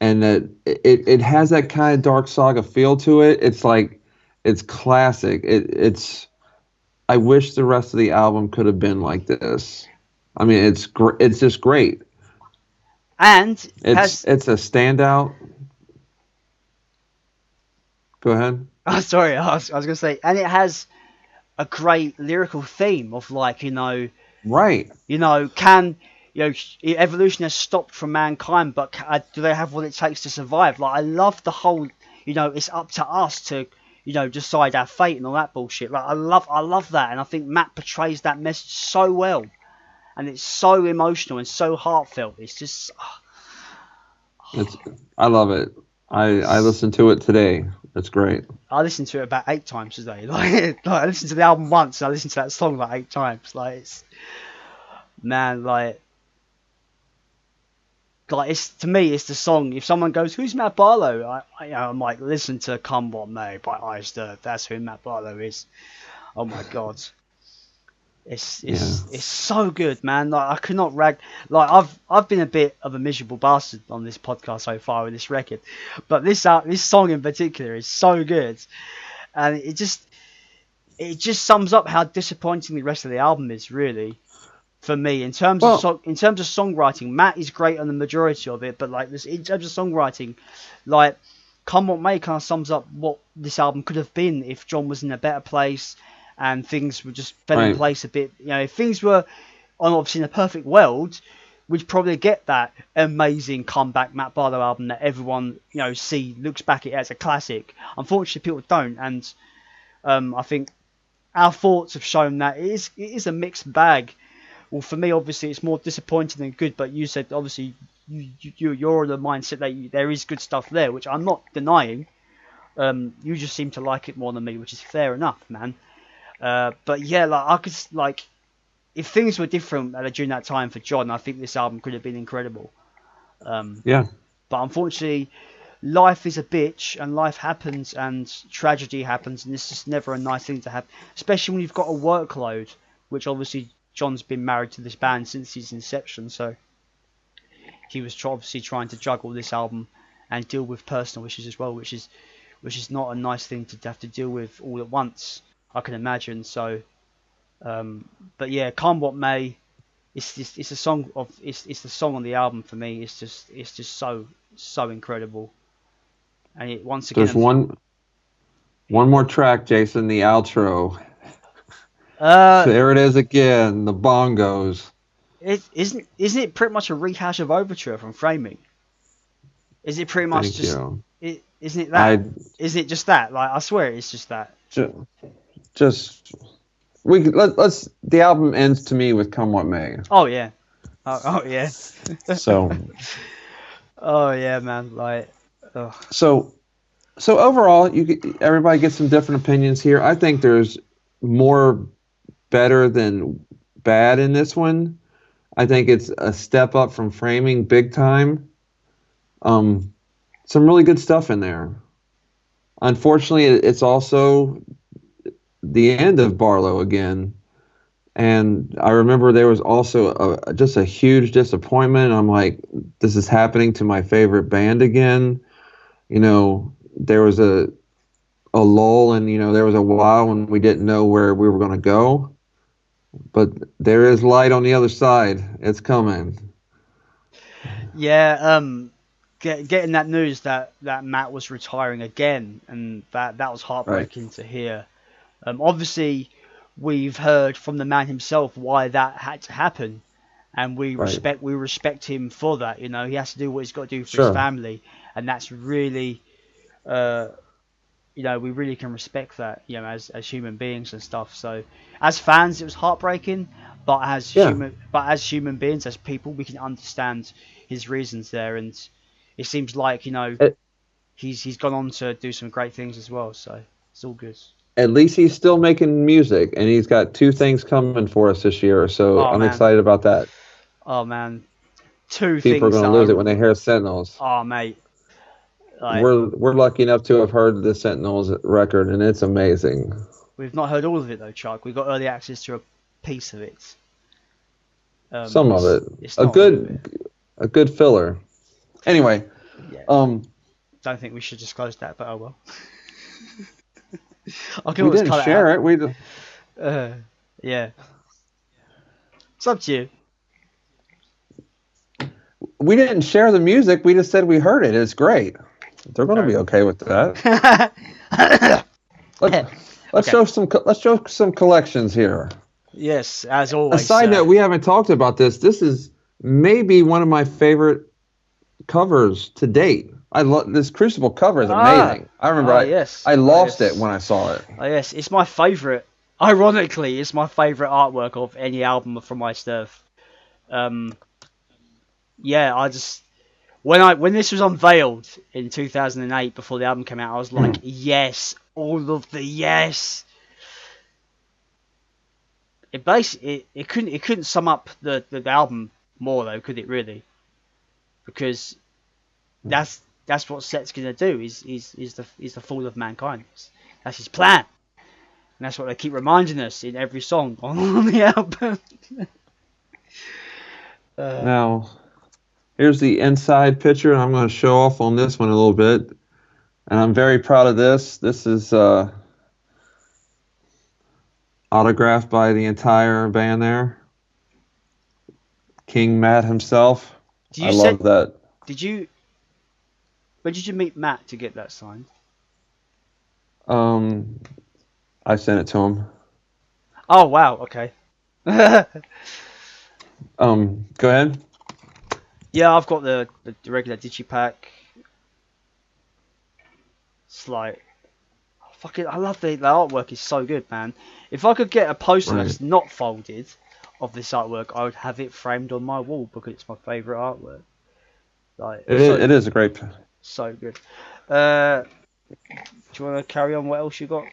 and that it has that kind of Dark Saga feel to it. It's like it's classic. I wish the rest of the album could have been like this. I mean, it's just great. And it's a standout. Go ahead. Oh, sorry, I was going to say, and it has a great lyrical theme of like, right. Evolution has stopped from mankind, but do they have what it takes to survive? Like, I love the whole, it's up to us to, decide our fate and all that bullshit. Like, I love that, and I think Matt portrays that message so well, and it's so emotional and so heartfelt. It's just, I love it. I listened to it today. It's great. I listened to it about 8 times today. Like I listened to the album once, and I listened to that song like 8 times. Like, it's to me, it's the song. If someone goes, "Who's Matt Barlow?" I'm like, listen to "Come What May" by Iced Earth. That's who Matt Barlow is. Oh my god, it's so good, man. Like, I could not rag. Like, I've been a bit of a miserable bastard on this podcast so far with this record, but this song in particular is so good, and it just sums up how disappointing the rest of the album is, really, for me. In terms of songwriting, Matt is great on the majority of it, but like this, in terms of songwriting, like Come What May kind of sums up what this album could have been if John was in a better place and things were just fell in place a bit. If things were obviously in a perfect world, we'd probably get that amazing comeback Matt Barlow album that everyone looks back at it as a classic. Unfortunately, people don't, and I think our thoughts have shown that it is a mixed bag. Well, for me, obviously, it's more disappointing than good. But you said obviously you're the mindset that there is good stuff there, which I'm not denying. You just seem to like it more than me, which is fair enough, man. But yeah, I could if things were different during that time for John, I think this album could have been incredible. Yeah. But unfortunately, life is a bitch, and life happens, and tragedy happens, and it's just never a nice thing to have, especially when you've got a workload, which obviously John's been married to this band since his inception, so he was obviously trying to juggle this album and deal with personal issues as well, which is not a nice thing to have to deal with all at once, I can imagine. So, but yeah, Come What May, it's the song on the album for me. It's just so incredible, and it once again. There's one more track, Jason, the outro. There it is again, the bongos. Isn't it pretty much a rehash of Overture from Framing? Is it pretty much isn't it that? Isn't it just that? I swear it's just that. Let's. The album ends to me with "Come What May." Oh yeah, oh yeah. So. Oh yeah, man. So overall, everybody gets some different opinions here. I think there's more better than bad in this one. I think it's a step up from Framing, big time. Some really good stuff in there. Unfortunately, it's also the end of Barlow again. And I remember there was also just a huge disappointment. I'm like, this is happening to my favorite band again. There was a lull, and there was a while when we didn't know where we were going to go. But there is light on the other side. It's coming. Yeah, getting that news that Matt was retiring again, and that was heartbreaking to hear. Obviously, we've heard from the man himself why that had to happen, and we respect him for that. He has to do what he's got to do for his family, and that's really, we really can respect that. As human beings and stuff. So, as fans, it was heartbreaking, but as human beings, as people, we can understand his reasons there, and it seems like he's gone on to do some great things as well. So it's all good. At least he's still making music, and he's got 2 things coming for us this year. So I'm excited about that. Oh man, 2 things. People are going to lose it when they hear Sentinels. Oh mate, we're lucky enough to have heard the Sentinels record, and it's amazing. We've not heard all of it though, Chuck. We got early access to a piece of it. Some of it. A good filler. Anyway, don't think we should disclose that, but oh well. We didn't share it. We yeah. It's up to you. We didn't share the music. We just said we heard it. It's great. They're going to be okay with that. Let's show some collections here. Yes, as always. A side note, we haven't talked about this. This is maybe one of my favorite covers to date. I love this Crucible cover is amazing. I remember I lost it when I saw it. Oh yes, it's my favorite. Ironically, it's my favorite artwork of any album from my stuff. I just when this was unveiled in 2008 before the album came out, I was like, yes, all of the yes. It basically it couldn't sum up the album more though, could it really? Because that's what Set's gonna do. Is the fall of mankind. That's his plan, and that's what they keep reminding us in every song on the album. Now, here's the inside picture, and I'm going to show off on this one a little bit. And I'm very proud of this. This is autographed by the entire band there. King Matt himself. I love that. When did you meet Matt to get that signed? I sent it to him. Oh wow, okay. Go ahead. Yeah, I've got the regular digipack. It's like, I love the artwork is so good, man. If I could get a poster that's not folded of this artwork, I would have it framed on my wall because it's my favourite artwork. Like it is a great. So good. Do you want to carry on? What else you got?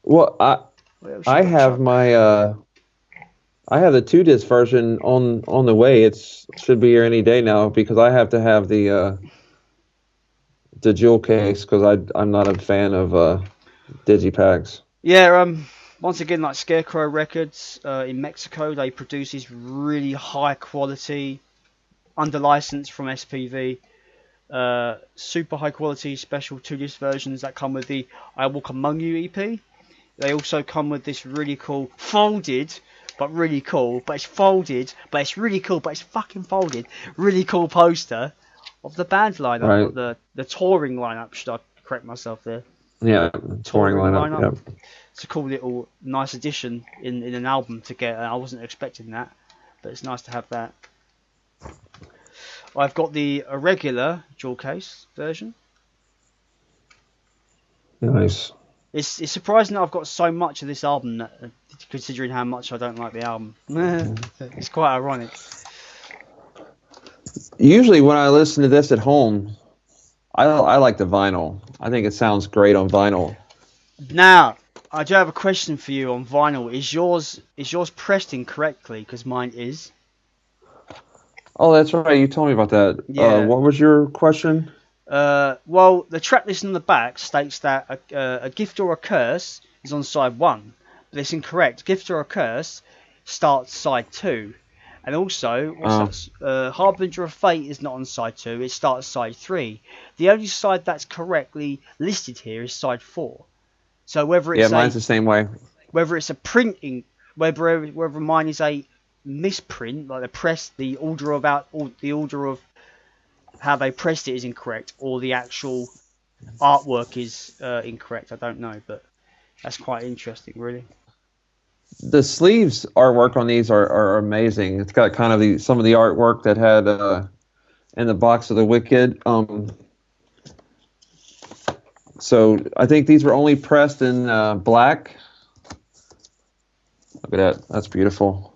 Well, I have I have the 2-disc version on the way. Should be here any day now because I have to have the jewel case because I'm not a fan of digipacks. Yeah. Once again, like Scarecrow Records in Mexico, they produce these really high quality, under license from SPV, super high quality special 2-disc versions that come with the I Walk Among You EP. They also come with this really cool folded, but really cool, but it's folded, but it's really cool, but it's fucking folded, really cool poster of the band lineup, of the touring lineup. Should I correct myself there? Yeah, touring lineup. Yep. It's a cool little nice addition in an album to get. I wasn't expecting that, but it's nice to have that. I've got the regular jewel case version. Nice. It's surprising that I've got so much of this album, considering how much I don't like the album. It's quite ironic. Usually when I listen to this at home, I like the vinyl. I think it sounds great on vinyl. Now, I do have a question for you on vinyl. Is yours pressed incorrectly? Because mine is. Oh, that's right. You told me about that. Yeah. What was your question? Well, the track list on the back states that a gift or a curse is on side 1, but it's incorrect. Gift or a curse starts side 2, and also Harbinger of Fate is not on side 2. It starts side 3. The only side that's correctly listed here is side 4. So whether it's mine's the same way. Whether it's a printing, whether mine is a misprint, like the order of how they pressed it is incorrect, or the actual artwork is incorrect. I don't know, but that's quite interesting, really. The sleeves artwork on these are amazing. It's got kind of some of the artwork that had in the Box of the Wicked. So I think these were only pressed in black. Look at that. That's beautiful.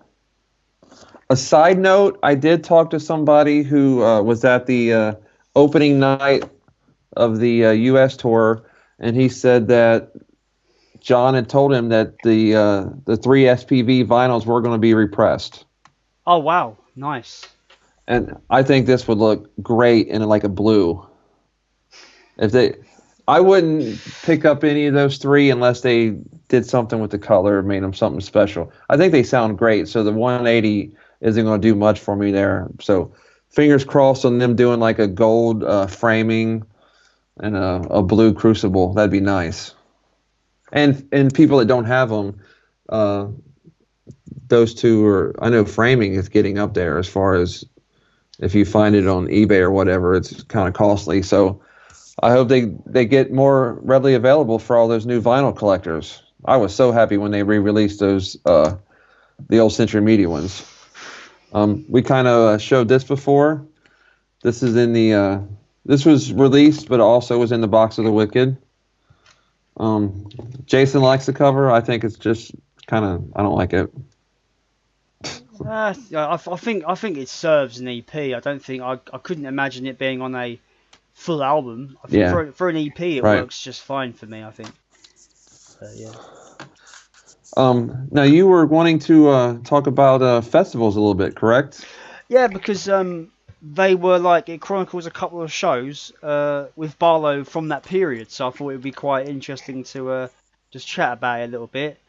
A side note, I did talk to somebody who was at the opening night of the U.S. tour, and he said that John had told him that the 3 SPV vinyls were going to be repressed. Oh, wow. Nice. And I think this would look great in like a blue. I wouldn't pick up any of those 3 unless they did something with the color, made them something special. I think they sound great, so the 180 isn't going to do much for me there. So fingers crossed on them doing like a gold framing and a blue Crucible. That'd be nice. And people that don't have them, those 2 are, I know framing is getting up there as far as if you find it on eBay or whatever, it's kind of costly. So I hope they get more readily available for all those new vinyl collectors. I was so happy when they re-released those, the old Century Media ones. We kind of showed this before. This is in the this was released, but also was in the Box of the Wicked. Jason likes the cover. I think it's just kind of, I don't like it. I think it serves an EP. I don't think I couldn't imagine it being on a full album. I think for an EP it works just fine for me, I think. Yeah. Now you were wanting to talk about festivals a little bit, correct? Yeah, because they were like, it chronicles a couple of shows with Barlow from that period, so I thought it would be quite interesting to just chat about it a little bit.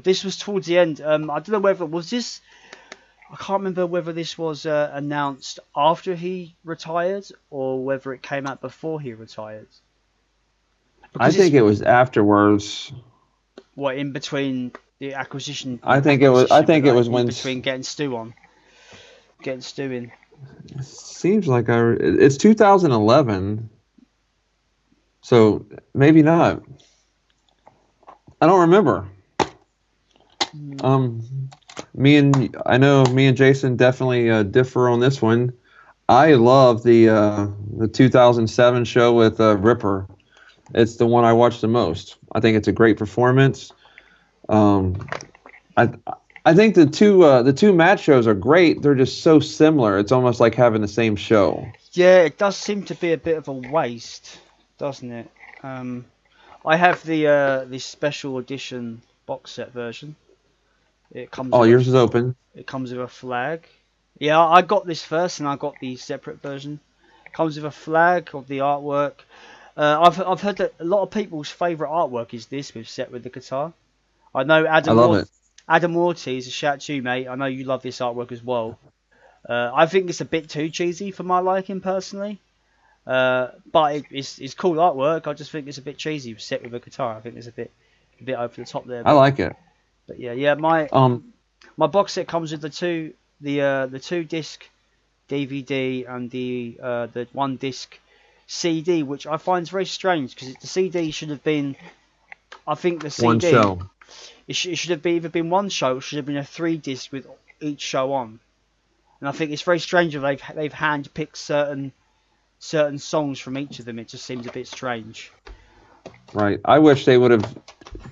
This was towards the end. I don't know whether I can't remember whether this was announced after he retired or whether it came out before he retired. I think it was afterwards. What, in between the acquisition? I think it was when between getting Stu in. Seems like it's 2011. So maybe not. I don't remember. I know me and Jason definitely differ on this one. I love the 2007 show with Ripper. It's the one I watched the most. I think it's a great performance. Um, I I think the two Matt shows are great. They're just so similar. It's almost like having the same show. Yeah, it does seem to be a bit of a waste, doesn't it? I have the special edition box set version. It comes Oh, with yours is open. it comes with a flag. Yeah, I got this first, and I got the separate version. It comes with a flag of the artwork. I've heard that a lot of people's favourite artwork is this set with the guitar. I know I love it. Adam Ortiz, a shout to you, mate. I know you love this artwork as well. I think it's a bit too cheesy for my liking personally. But it's cool artwork. I just think it's a bit cheesy set with a guitar. I think it's a bit over the top there. I like it. But yeah. My box set comes with the 2-disc DVD and the 1-disc CD, which I find is very strange because the CD should have been. I think the CD. One show. It should have either been one show. It should have been a 3-disc with each show on. And I think it's very strange that they've handpicked certain songs from each of them. It just seems a bit strange. Right. I wish they would have,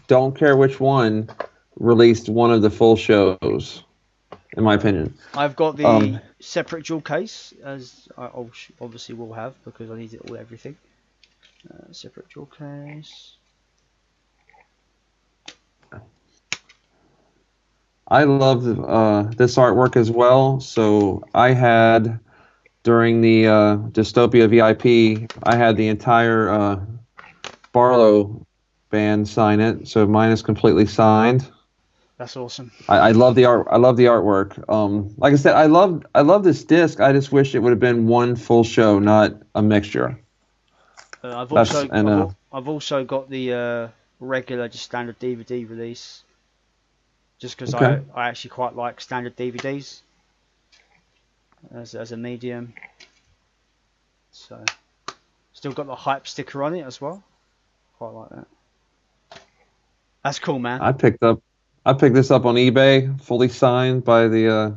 don't care which one, released one of the full shows, in my opinion. I've got the separate jewel case, as I obviously will have, because I need it all everything. Separate jewel case. I love this artwork as well. So I had, during the Dystopia VIP, I had the entire Barlow band sign it. So mine is completely signed. That's awesome. I love the art. I love the artwork. Like I said, I love this disc. I just wish it would have been one full show, not a mixture. I've also got the regular, just standard DVD release. Just because I actually quite like standard DVDs as a medium. So, still got the hype sticker on it as well. Quite like that. That's cool, man. I picked this up on eBay, fully signed by the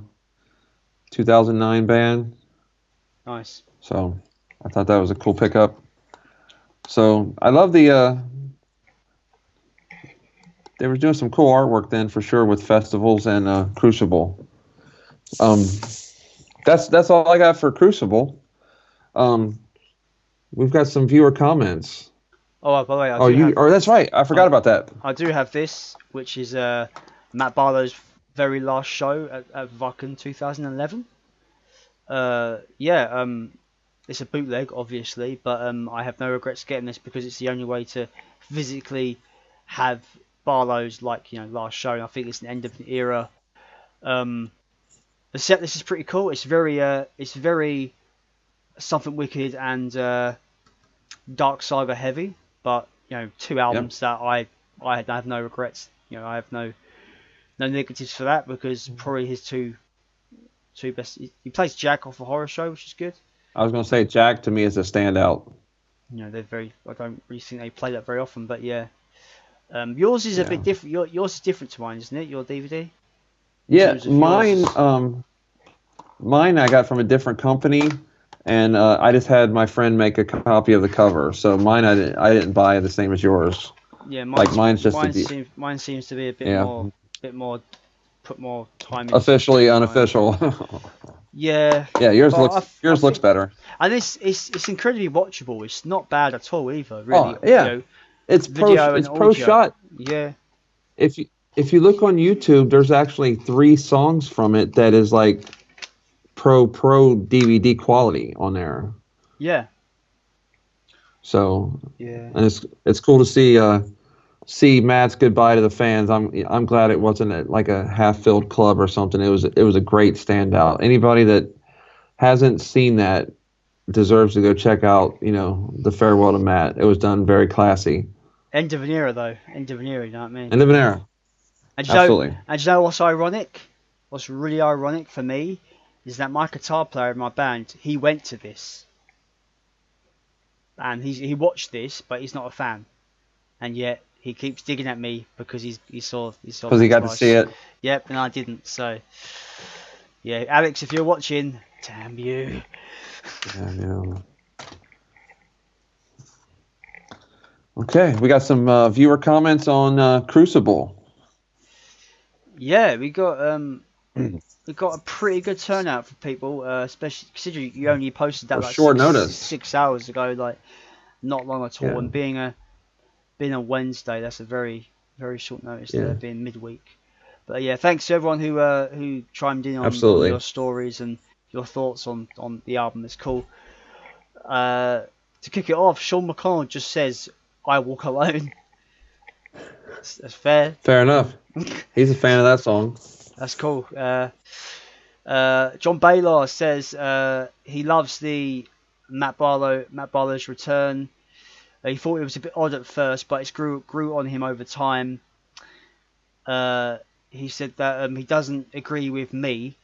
2009 band. Nice. So, I thought that was a cool pickup. So, I love the. They were doing some cool artwork then, for sure, with festivals and Crucible. That's all I got for Crucible. We've got some viewer comments. Oh, by the way, that's right. I forgot about that. I do have this, which is Matt Barlow's very last show at Wacken 2011. It's a bootleg, obviously, but I have no regrets getting this because it's the only way to physically have Barlow's last show. And I think it's an end of an era. The set list is pretty cool. It's very Something Wicked and Dark Saga heavy, but two albums that I have no regrets. I have no negatives for that because probably his two best. He plays Jack off a horror show, which is good. I was going to say Jack to me is a standout. They're very. I don't really think they play that very often, but yeah. Yours is a bit different. Yours is different to mine, isn't it? Your DVD. Yeah, mine. Mine I got from a different company, and I just had my friend make a copy of the cover. So mine I didn't buy the same as yours. Yeah, mine seems to be a bit more, put more time in. Officially unofficial. Yeah. Yeah, yours looks better. And it's incredibly watchable. It's not bad at all either. Really. Oh, yeah. It's pro shot. Yeah. If you look on YouTube, there's actually 3 songs from it that is like pro DVD quality on there. Yeah. So and it's cool to see Matt's goodbye to the fans. I'm glad it wasn't like a half-filled club or something. It was a great standout. Anybody that hasn't seen that deserves to go check out, the farewell to Matt. It was done very classy. End of an era, though. End of an era, you know what I mean? End of an era. Absolutely. And you know what's ironic? What's really ironic for me is that my guitar player in my band, he went to this. and he watched this, but he's not a fan, and yet he keeps digging at me because he saw Because he got to see it. Yep, and I didn't. So yeah, Alex, if you're watching, damn you. Yeah, I know. Okay, we got some viewer comments on Crucible. Yeah, we got a pretty good turnout for people, especially considering you only posted that like short notice, 6 hours ago, like not long at all. Yeah. And being a Wednesday, that's a very short notice there, being midweek. But yeah, thanks to everyone who chimed in on your stories and your thoughts on the album. It's cool. To kick it off, Sean McConnell just says, "I walk alone." That's fair. Fair enough. He's a fan of that song. That's cool. John Baylor says he loves the Matt Barlow's return. He thought it was a bit odd at first, but it grew on him over time. He said that he doesn't agree with me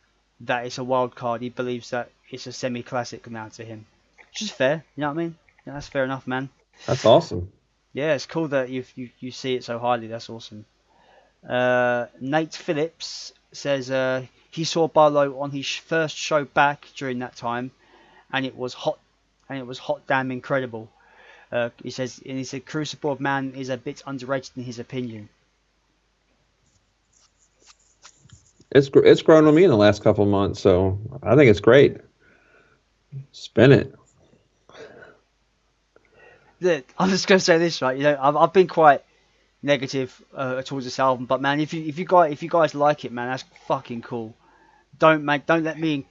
that it's a wild card. He believes that it's a semi-classic now to him, which is fair. You know what I mean? Yeah, that's fair enough, man. That's awesome. Yeah, it's cool that you see it so highly. That's awesome. Nate Phillips says he saw Barlow on his first show back during that time, and it was hot damn incredible. He said Crucible of Man is a bit underrated in his opinion. It's grown on me in the last couple of months, so I think it's great. Spin it. I'm just gonna say this, right? You know, I've been quite negative towards this album, but man, if you guys like it, man, that's fucking cool. Don't let me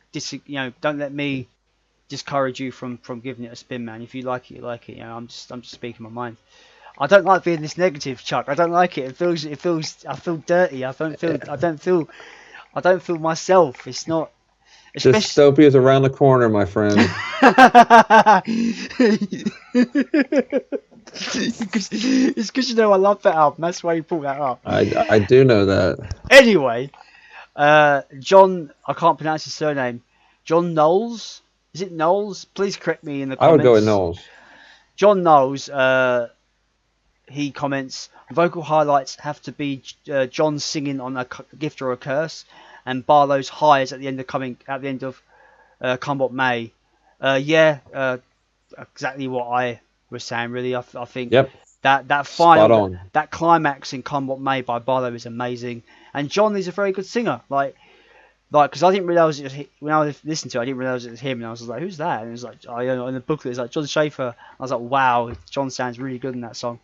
discourage you from giving it a spin, man. If you like it, you like it. You know, I'm just speaking my mind. I don't like being this negative, Chuck. I don't like it. It feels. I feel dirty. I don't feel myself. It's not. Dystopia's around the corner, my friend. It's because you know I love that album. That's why you brought that up. I do know that. Anyway, John, I can't pronounce his surname. John Knowles. Is it Knowles? Please correct me in the comments. I would go with Knowles. John Knowles. He comments, vocal highlights have to be John singing on a gift or a curse, and Barlow's highs at the end of Come What May. Exactly what I was saying. Really, I think that final that climax in Come What May by Barlow is amazing, and John is a very good singer. Like because I didn't realize when I was listening to it, I didn't realize it was him, and I was like, who's that? And it was like, in the booklet it's like John Schaefer. I was like, wow, John sounds really good in that song.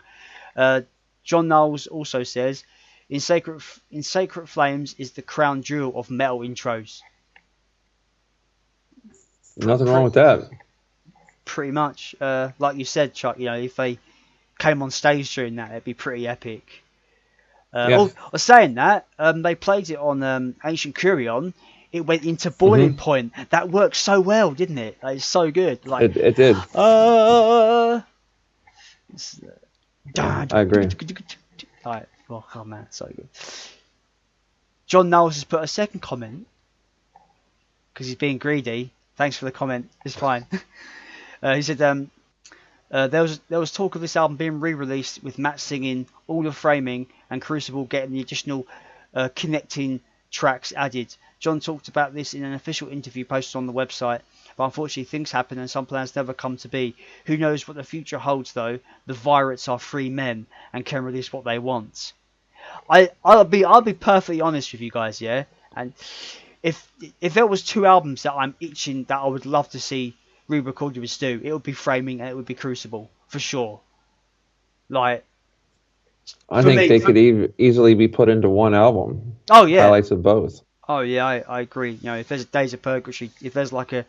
John Knowles also says, in Sacred Flames is the crown jewel of metal intros. Nothing wrong with that. Pretty much. Like you said, Chuck, you know, if they came on stage during that, it'd be pretty epic. Saying that, they played it on Ancient Curion. It went into boiling point. That worked so well, didn't it? Like, it's so good. Like it did. I agree. Alright, oh man, so good. John Knowles has put a second comment because he's being greedy. Thanks for the comment. It's fine. He said there was talk of this album being re-released with Matt singing, all the framing, and Crucible getting the additional connecting tracks added. John talked about this in an official interview posted on the website, but unfortunately things happen and some plans never come to be. Who knows what the future holds though? The Virates are free men and can release what they want. I'll be perfectly honest with you guys, yeah. And if there was two albums that I'm itching that I would love to see re-recorded with Stu, it would be Framing and it would be Crucible for sure. Like, I think they could easily be put into one album. Oh yeah, highlights of both. Oh yeah, I agree. You know, if there's a Days of Purgatory, if there's like a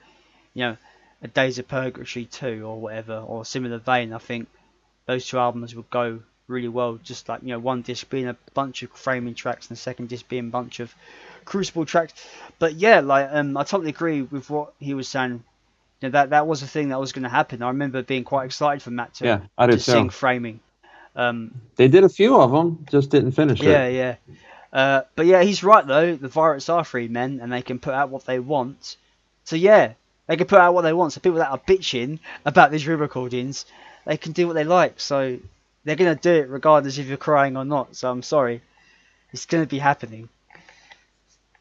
Days of Purgatory 2 or whatever, or similar vein, I think those two albums would go really well. Just like, one disc being a bunch of framing tracks and the second disc being a bunch of Crucible tracks. But yeah, like I totally agree with what he was saying. That was a thing that was going to happen. I remember being quite excited for Matt to sing Framing. They did a few of them, just didn't finish it. Yeah. But yeah, he's right though. The Virates are free men, and they can put out what they want. So yeah, They can put out what they want. So people that are bitching about these re-recordings, they can do what they like. So they're gonna do it regardless if you're crying or not. So I'm sorry, it's gonna be happening,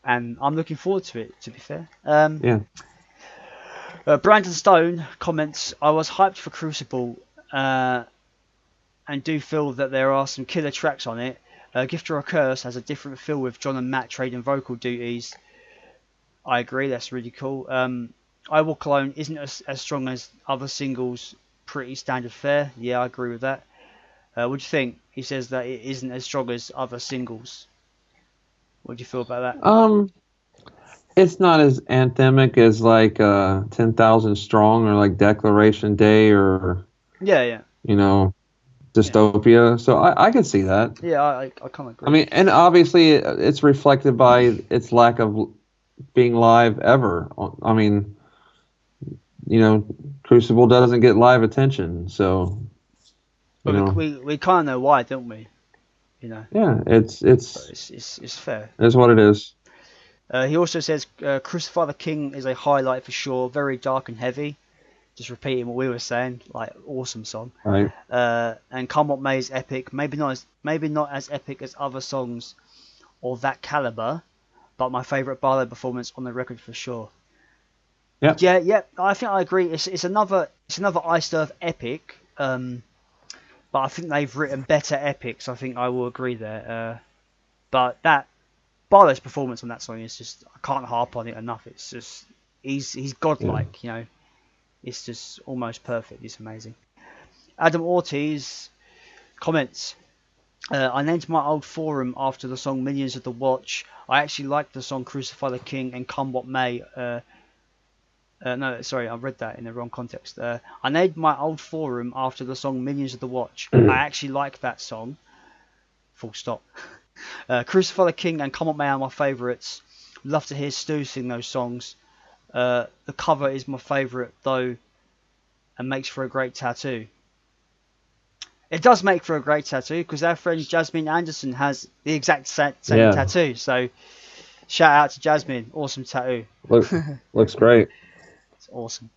and I'm looking forward to it. To be fair. Yeah. Brandon Stone comments, I was hyped for Crucible and do feel that there are some killer tracks on it. Gift or a Curse has a different feel with John and Matt trading vocal duties. I agree, that's really cool. I Walk Alone isn't as strong as other singles, pretty standard fare. Yeah, I agree with that. What do you think? He says that it isn't as strong as other singles. What do you feel about that? It's not as anthemic as like 10,000 Strong or like Declaration Day or Yeah. Dystopia. So I can see that. Yeah, I kind of agree. I mean, and obviously it's reflected by its lack of being live ever. I mean, Crucible doesn't get live attention, so but we kind of know why, don't we? Yeah, it's fair. It's what it is. He also says Crucify the King is a highlight for sure. Very dark and heavy. Just repeating what we were saying, like awesome song. Right. And Come What May is epic. Maybe not as epic as other songs or that caliber, but my favourite Barlow performance on the record for sure. Yeah. I think I agree. It's another Iced Earth epic. But I think they've written better epics. I think I will agree there. But that Barlow's performance on that song is just, I can't harp on it enough. It's just he's godlike. It's just almost perfect. It's amazing. Adam Ortiz comments. I named my old forum after the song Millions of the Watch. I actually like the song Crucify the King and Come What May. No, sorry, I read that in the wrong context. I named my old forum after the song Millions of the Watch. I actually like that song. Full stop. Crucify the King and Come What May are my favourites. Love to hear Stu sing those songs. The cover is my favourite though, and makes for a great tattoo. It does make for a great tattoo because our friend Jasmine Anderson has the exact same tattoo. So shout out to Jasmine, awesome tattoo. Looks great. It's awesome.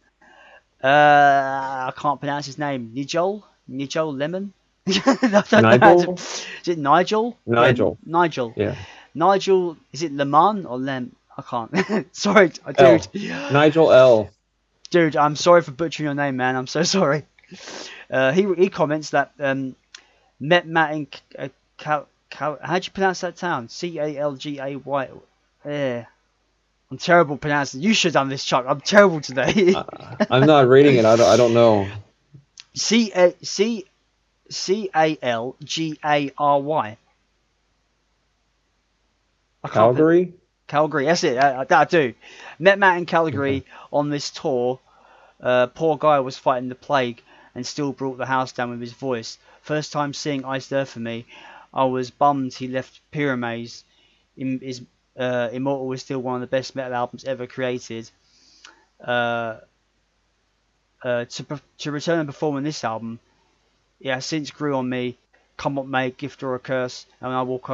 I can't pronounce his name. Nigel Lemon. Nigel? Is it Nigel? Nigel. Yeah, Nigel. Yeah. Nigel. Is it Lemon or Lem? I can't. Sorry, dude. Nigel L. Dude, I'm sorry for butchering your name, man. I'm so sorry. He comments that met Matt in how do you pronounce that town? Calgay. Yeah. I'm terrible pronouncing. You should have done this, Chuck. I'm terrible today. I'm not reading it. I don't know. Calgary. Calgary, that's it. I do. Met Matt in Calgary on this tour. Poor guy was fighting the plague and still brought the house down with his voice. First time seeing Iced Earth for me. I was bummed he left Pyramids. Immortal is still one of the best metal albums ever created. To return and perform on this album, it has since grew on me. Come What May, Gift or a Curse, and I Walk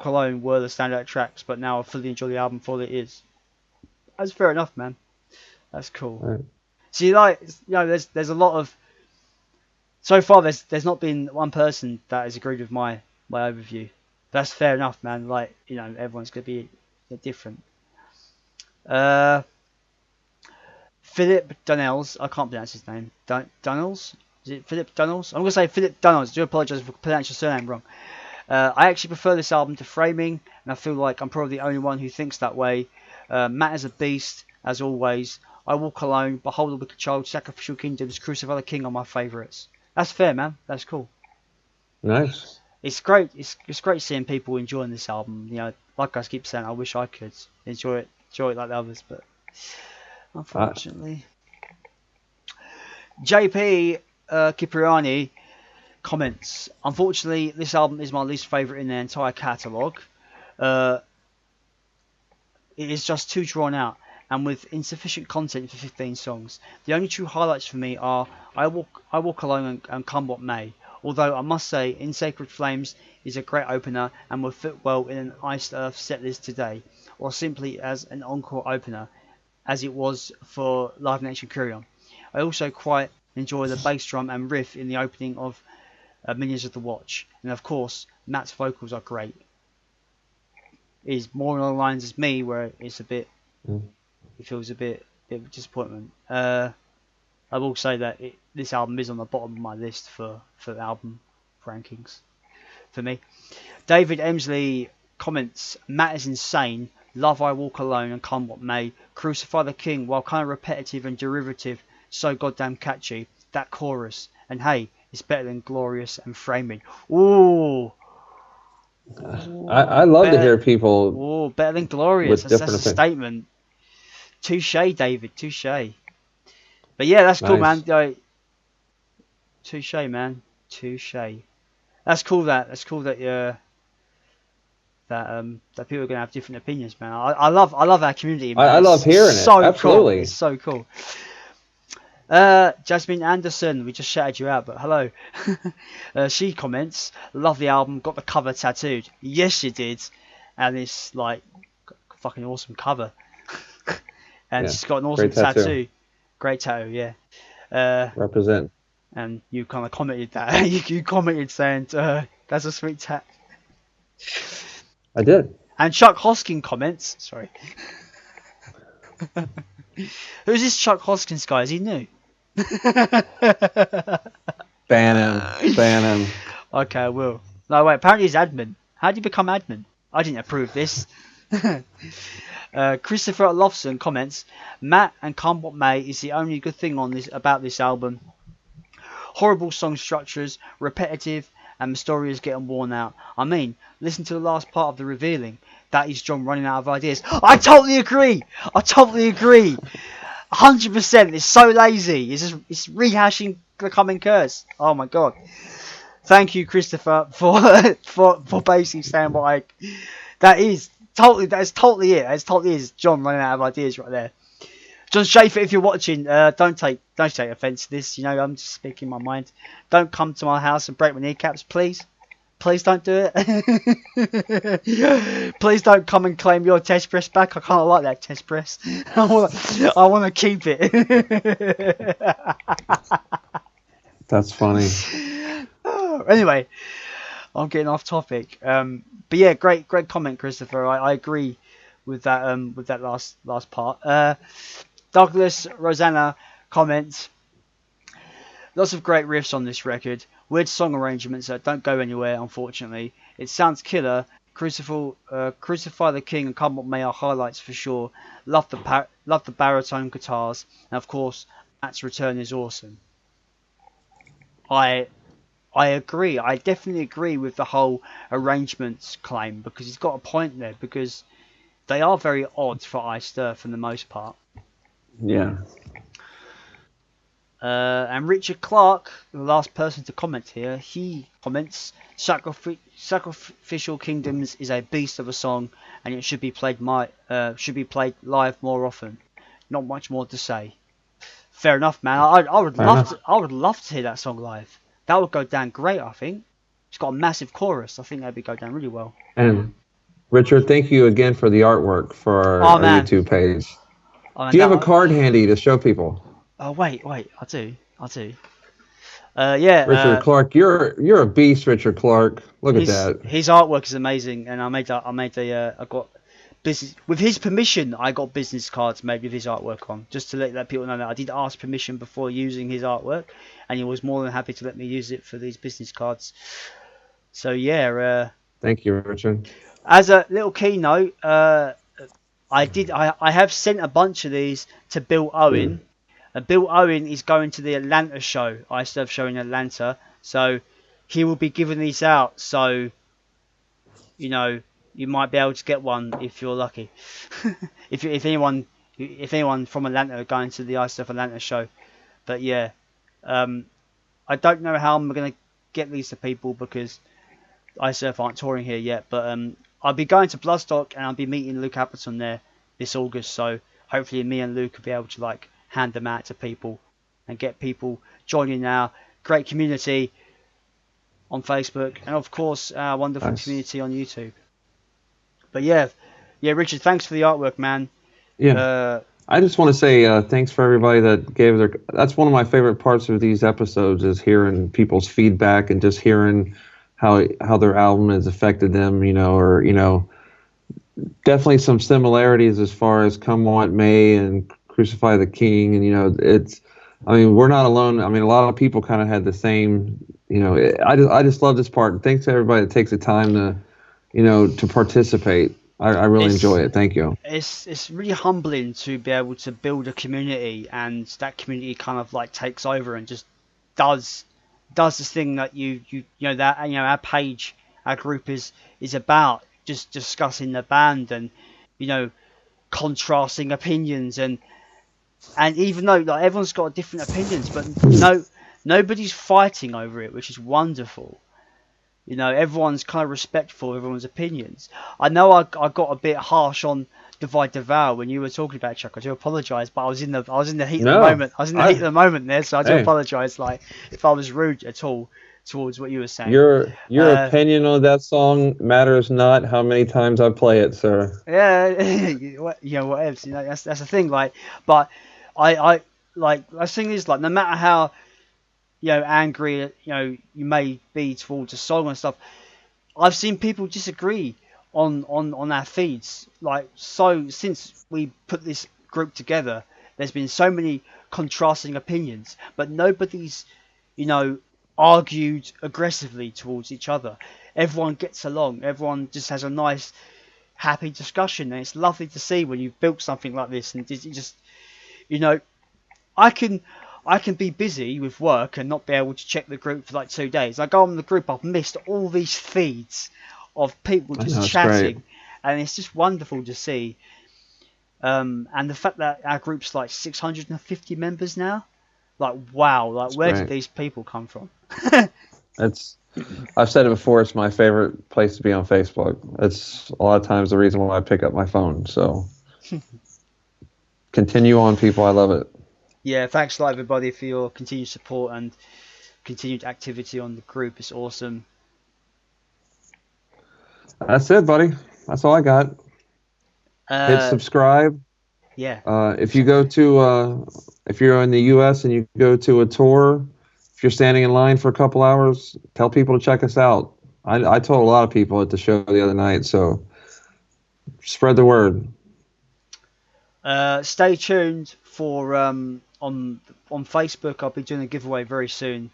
Alone were the standout tracks, but now I fully enjoy the album for what it is. That's fair enough, man. That's cool. Right. See, there's a lot of. So far, there's not been one person that has agreed with my overview. That's fair enough, man. Everyone's gonna be different. Philip Dunnells, I can't pronounce his name. Dunnells? Is it Philip Dunnells? I'm gonna say Philip Dunnells. I do apologise for pronouncing your surname wrong. I actually prefer this album to Framing, and I feel like I'm probably the only one who thinks that way. Matt is a beast, as always. I Walk Alone, Behold the Wicked Child, Sacrificial Kingdoms, Crucify the King are my favourites. That's fair, man. That's cool. Nice. It's great. It's great seeing people enjoying this album. Like I keep saying, I wish I could enjoy it like the others, but unfortunately. JP Kipriani comments, unfortunately, this album is my least favourite in their entire catalogue. It is just too drawn out and with insufficient content for 15 songs. The only true highlights for me are I Walk Alone and Come What May. Although I must say, In Sacred Flames is a great opener and will fit well in an Iced Earth setlist today, or simply as an encore opener. as it was for Live Nation Carry On. I also quite enjoy the bass drum and riff in the opening of Minions of the Watch, and of course Matt's vocals are great. Is more along the lines as me, where it's a bit, it feels a bit of disappointment. I will say that this album is on the bottom of my list for album rankings for me. David Emsley comments, Matt is insane. Love I Walk Alone and Come What May. Crucify the King, while kind of repetitive and derivative, so goddamn catchy. That chorus, and hey, it's better than Glorious and Framing. Ooh. I love to hear people. Oh, better than Glorious. That's a statement. Touche, David. Touche. But yeah, that's cool, man. Touche, man. Touche. That's cool. That's cool that that people are gonna have different opinions, man. I love our community, man. I love hearing it. Absolutely. Cool. It's so cool. Jasmine Anderson, we just shouted you out, but hello. She comments, love the album, got the cover tattooed. Yes, she did. And it's like fucking awesome cover. And she's got an awesome tattoo. Great tattoo, yeah. Represent. And you kind of commented that. you commented saying, that's a sweet tat. I did. And Chuck Hoskin comments, sorry. Who's this Chuck Hoskins guy? Is he new? Ban him. Okay, I will. No, wait, apparently he's admin. How did you become admin? I didn't approve this. Christopher Lofson comments, Matt and Come What May is the only good thing about this album. Horrible song structures, repetitive, and the story is getting worn out. I mean, listen to the last part of The Revealing. That is John running out of ideas. I totally agree. 100%. It's so lazy. It's rehashing the common curse. Oh my god. Thank you, Christopher, for basically saying what that is totally it. It totally is John running out of ideas right there. John Schaefer, if you're watching, don't take offence to this. You know, I'm just speaking my mind. Don't come to my house and break my kneecaps, please. Please don't do it. Please don't come and claim your test press back. I kind of like that test press. I want to keep it. That's funny. Anyway, I'm getting off topic. But yeah, great comment, Christopher. I agree with that last part. Douglas Rosanna comments, lots of great riffs on this record. Weird song arrangements that don't go anywhere, unfortunately. It sounds killer. Crucify the King and Come What May are highlights for sure. Love the baritone guitars, and of course, Matt's return is awesome. I agree. I definitely agree with the whole arrangements claim, because he's got a point there, because they are very odd for Iced Earth for the most part. Yeah. And Richard Clark, the last person to comment here, he comments, Sacrificial Kingdoms is a beast of a song, and it should be played live more often. Not much more to say. Fair enough, man. I would love to hear that song live. That would go down great, I think. It's got a massive chorus. I think that'd go down really well. And Richard, thank you again for the artwork for our YouTube page. Do you have a card handy to show people? Oh wait, I do. Yeah. Richard Clark, you're a beast, Richard Clark. Look at that. His artwork is amazing, and I got business with his permission. I got business cards made with his artwork on, just to let people know that I did ask permission before using his artwork, and he was more than happy to let me use it for these business cards. So yeah. Thank you, Richard. As a little keynote, I have sent a bunch of these to Bill Owen. Bill Owen is going to the Atlanta show, Iced Earth show in Atlanta, so he will be giving these out. So, you know, you might be able to get one if you're lucky. if anyone from Atlanta are going to the Iced Earth Atlanta show, but yeah, I don't know how I'm gonna get these to people because Iced Earth aren't touring here yet. But I'll be going to Bloodstock and I'll be meeting Luke Appleton there this August. So hopefully me and Luke will be able to hand them out to people and get people joining our great community on Facebook and of course our wonderful community on YouTube. But yeah, Richard, thanks for the artwork, man. Yeah. I just want to say thanks for everybody that gave their. That's one of my favorite parts of these episodes is hearing people's feedback and just hearing how their album has affected them. Or definitely some similarities as far as Come What May and Crucify the King, and it's. I mean, we're not alone. I mean, a lot of people kind of had the same. I just love this part. And thanks to everybody that takes the time to participate. I really enjoy it. Thank you. It's really humbling to be able to build a community, and that community kind of like takes over and just does this thing that our page, our group is about, just discussing the band and contrasting opinions, and even though like everyone's got different opinions, but nobody's fighting over it, which is wonderful. Everyone's kind of respectful of everyone's opinions. I know I got a bit harsh on Divide Devour when you were talking about it, Chuck. I do apologise, but I was in the heat of the moment. I was in the heat of the moment there, so I do apologise. Like if I was rude at all towards what you were saying. Your opinion on that song matters not how many times I play it, sir. Yeah, whatever. That's the thing. Like, but I thing is, like, no matter how angry you may be towards a song and stuff, I've seen people disagree on our feeds. Like, so since we put this group together, there's been so many contrasting opinions, but nobody's argued aggressively towards each other. Everyone gets along. Everyone just has a nice, happy discussion, and it's lovely to see when you've built something like this. And you just I can be busy with work and not be able to check the group for like 2 days. I go on the group, I've missed all these feeds of people just chatting, and it's just wonderful to see. And the fact that our group's like 650 members now, like, wow, like where did these people come from? I've said it before, it's my favorite place to be on Facebook. It's a lot of times the reason why I pick up my phone. So continue on, people. I love it. Yeah, thanks a lot, everybody, for your continued support and continued activity on the group. It's awesome. That's it, buddy. That's all I got. Hit subscribe. Yeah. If you go to, if you're in the U.S. and you go to a tour, if you're standing in line for a couple hours, tell people to check us out. I told a lot of people at the show the other night, so spread the word. Stay tuned for on Facebook. I'll be doing a giveaway very soon,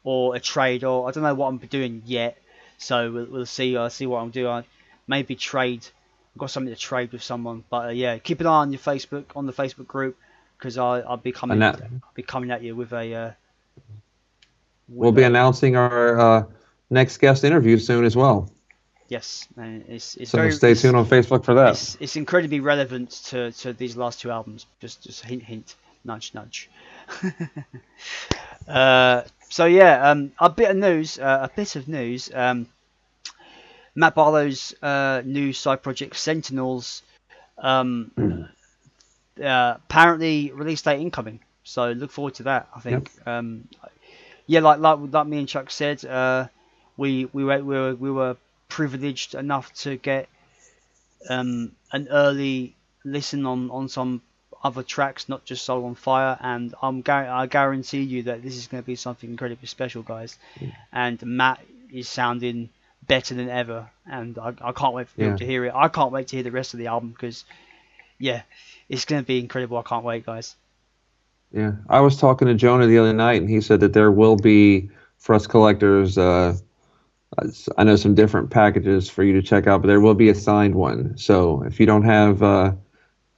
or a trade, or I don't know what I'm doing yet. So we'll see. I'll see what I'm doing. Maybe trade. I've got something to trade with someone. But yeah, keep an eye on your Facebook, on the Facebook group, because I'll be coming. I'll be coming at you with a. We'll be announcing our next guest interview soon as well. Yes, and it's so stay tuned on Facebook for that. It's incredibly relevant to these last two albums. Just hint, nudge. So yeah, a bit of news. Matt Barlow's new side project Sentinels, apparently release date incoming. So look forward to that. I think. Yep. Yeah, like me and Chuck said, we were privileged enough to get an early listen on some other tracks, not just Soul on Fire, and I guarantee you that this is going to be something incredibly special, guys. And Matt is sounding better than ever, and I can't wait for people to hear it. I can't wait to hear the rest of the album, because it's going to be incredible. I can't wait, guys. Yeah, I was talking to Jonah the other night, and he said that there will be, for us collectors, I know some different packages for you to check out, but there will be a signed one. So if you don't have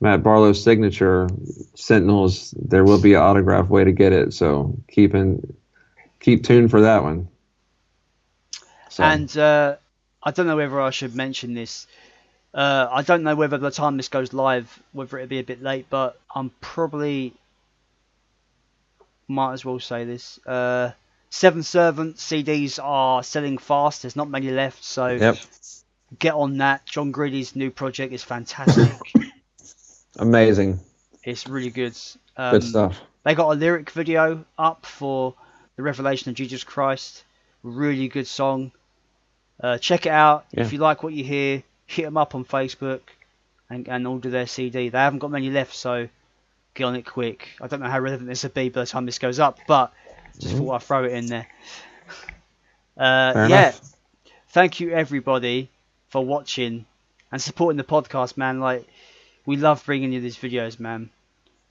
Matt Barlow's signature Sentinels, there will be an autographed way to get it. So keep tuned for that one. So. And I don't know whether I should mention this. I don't know whether by the time this goes live, whether it'll be a bit late, but I'm probably might as well say this. Seven Servant CDs are selling fast. There's not many left, so get on that. John Greedy's new project is fantastic. Amazing. It's really good. Good stuff. They got a lyric video up for The Revelation of Jesus Christ. Really good song. Check it out. If you like what you hear, hit them up on Facebook and order their CD. They haven't got many left, so get on it quick. I don't know how relevant this will be by the time this goes up, but just thought I'd throw it in there. Fair enough. Thank you everybody for watching and supporting the podcast, man. Like, we love bringing you these videos, man.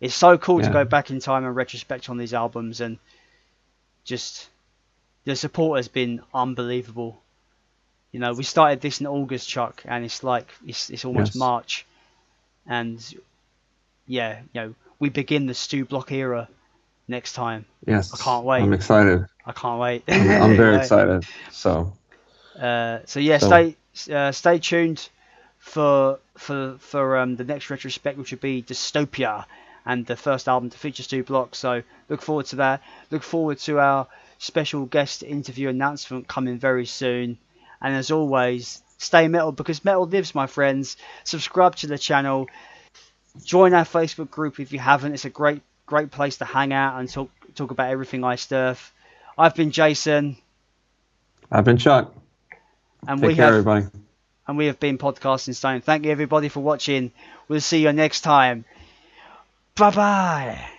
It's so cool to go back in time and retrospect on these albums, and just the support has been unbelievable. You know, we started this in August, Chuck, and it's like it's almost March, and yeah, you know, we begin the Stu Block era next time. Yes, I can't wait. I'm excited. I can't wait. I'm very excited. So stay tuned for the next retrospect, which will be Dystopia, and the first album to feature Stu Block. So look forward to that. Look forward to our special guest interview announcement coming very soon. And as always, stay metal, because metal lives, my friends. Subscribe to the channel. Join our Facebook group if you haven't. It's a great place to hang out and talk about everything Iced Earth. I've been Jason. I've been Chuck. And Take care, everybody. And we have been Podcasting Stone. Thank you everybody for watching. We'll see you next time. Bye bye.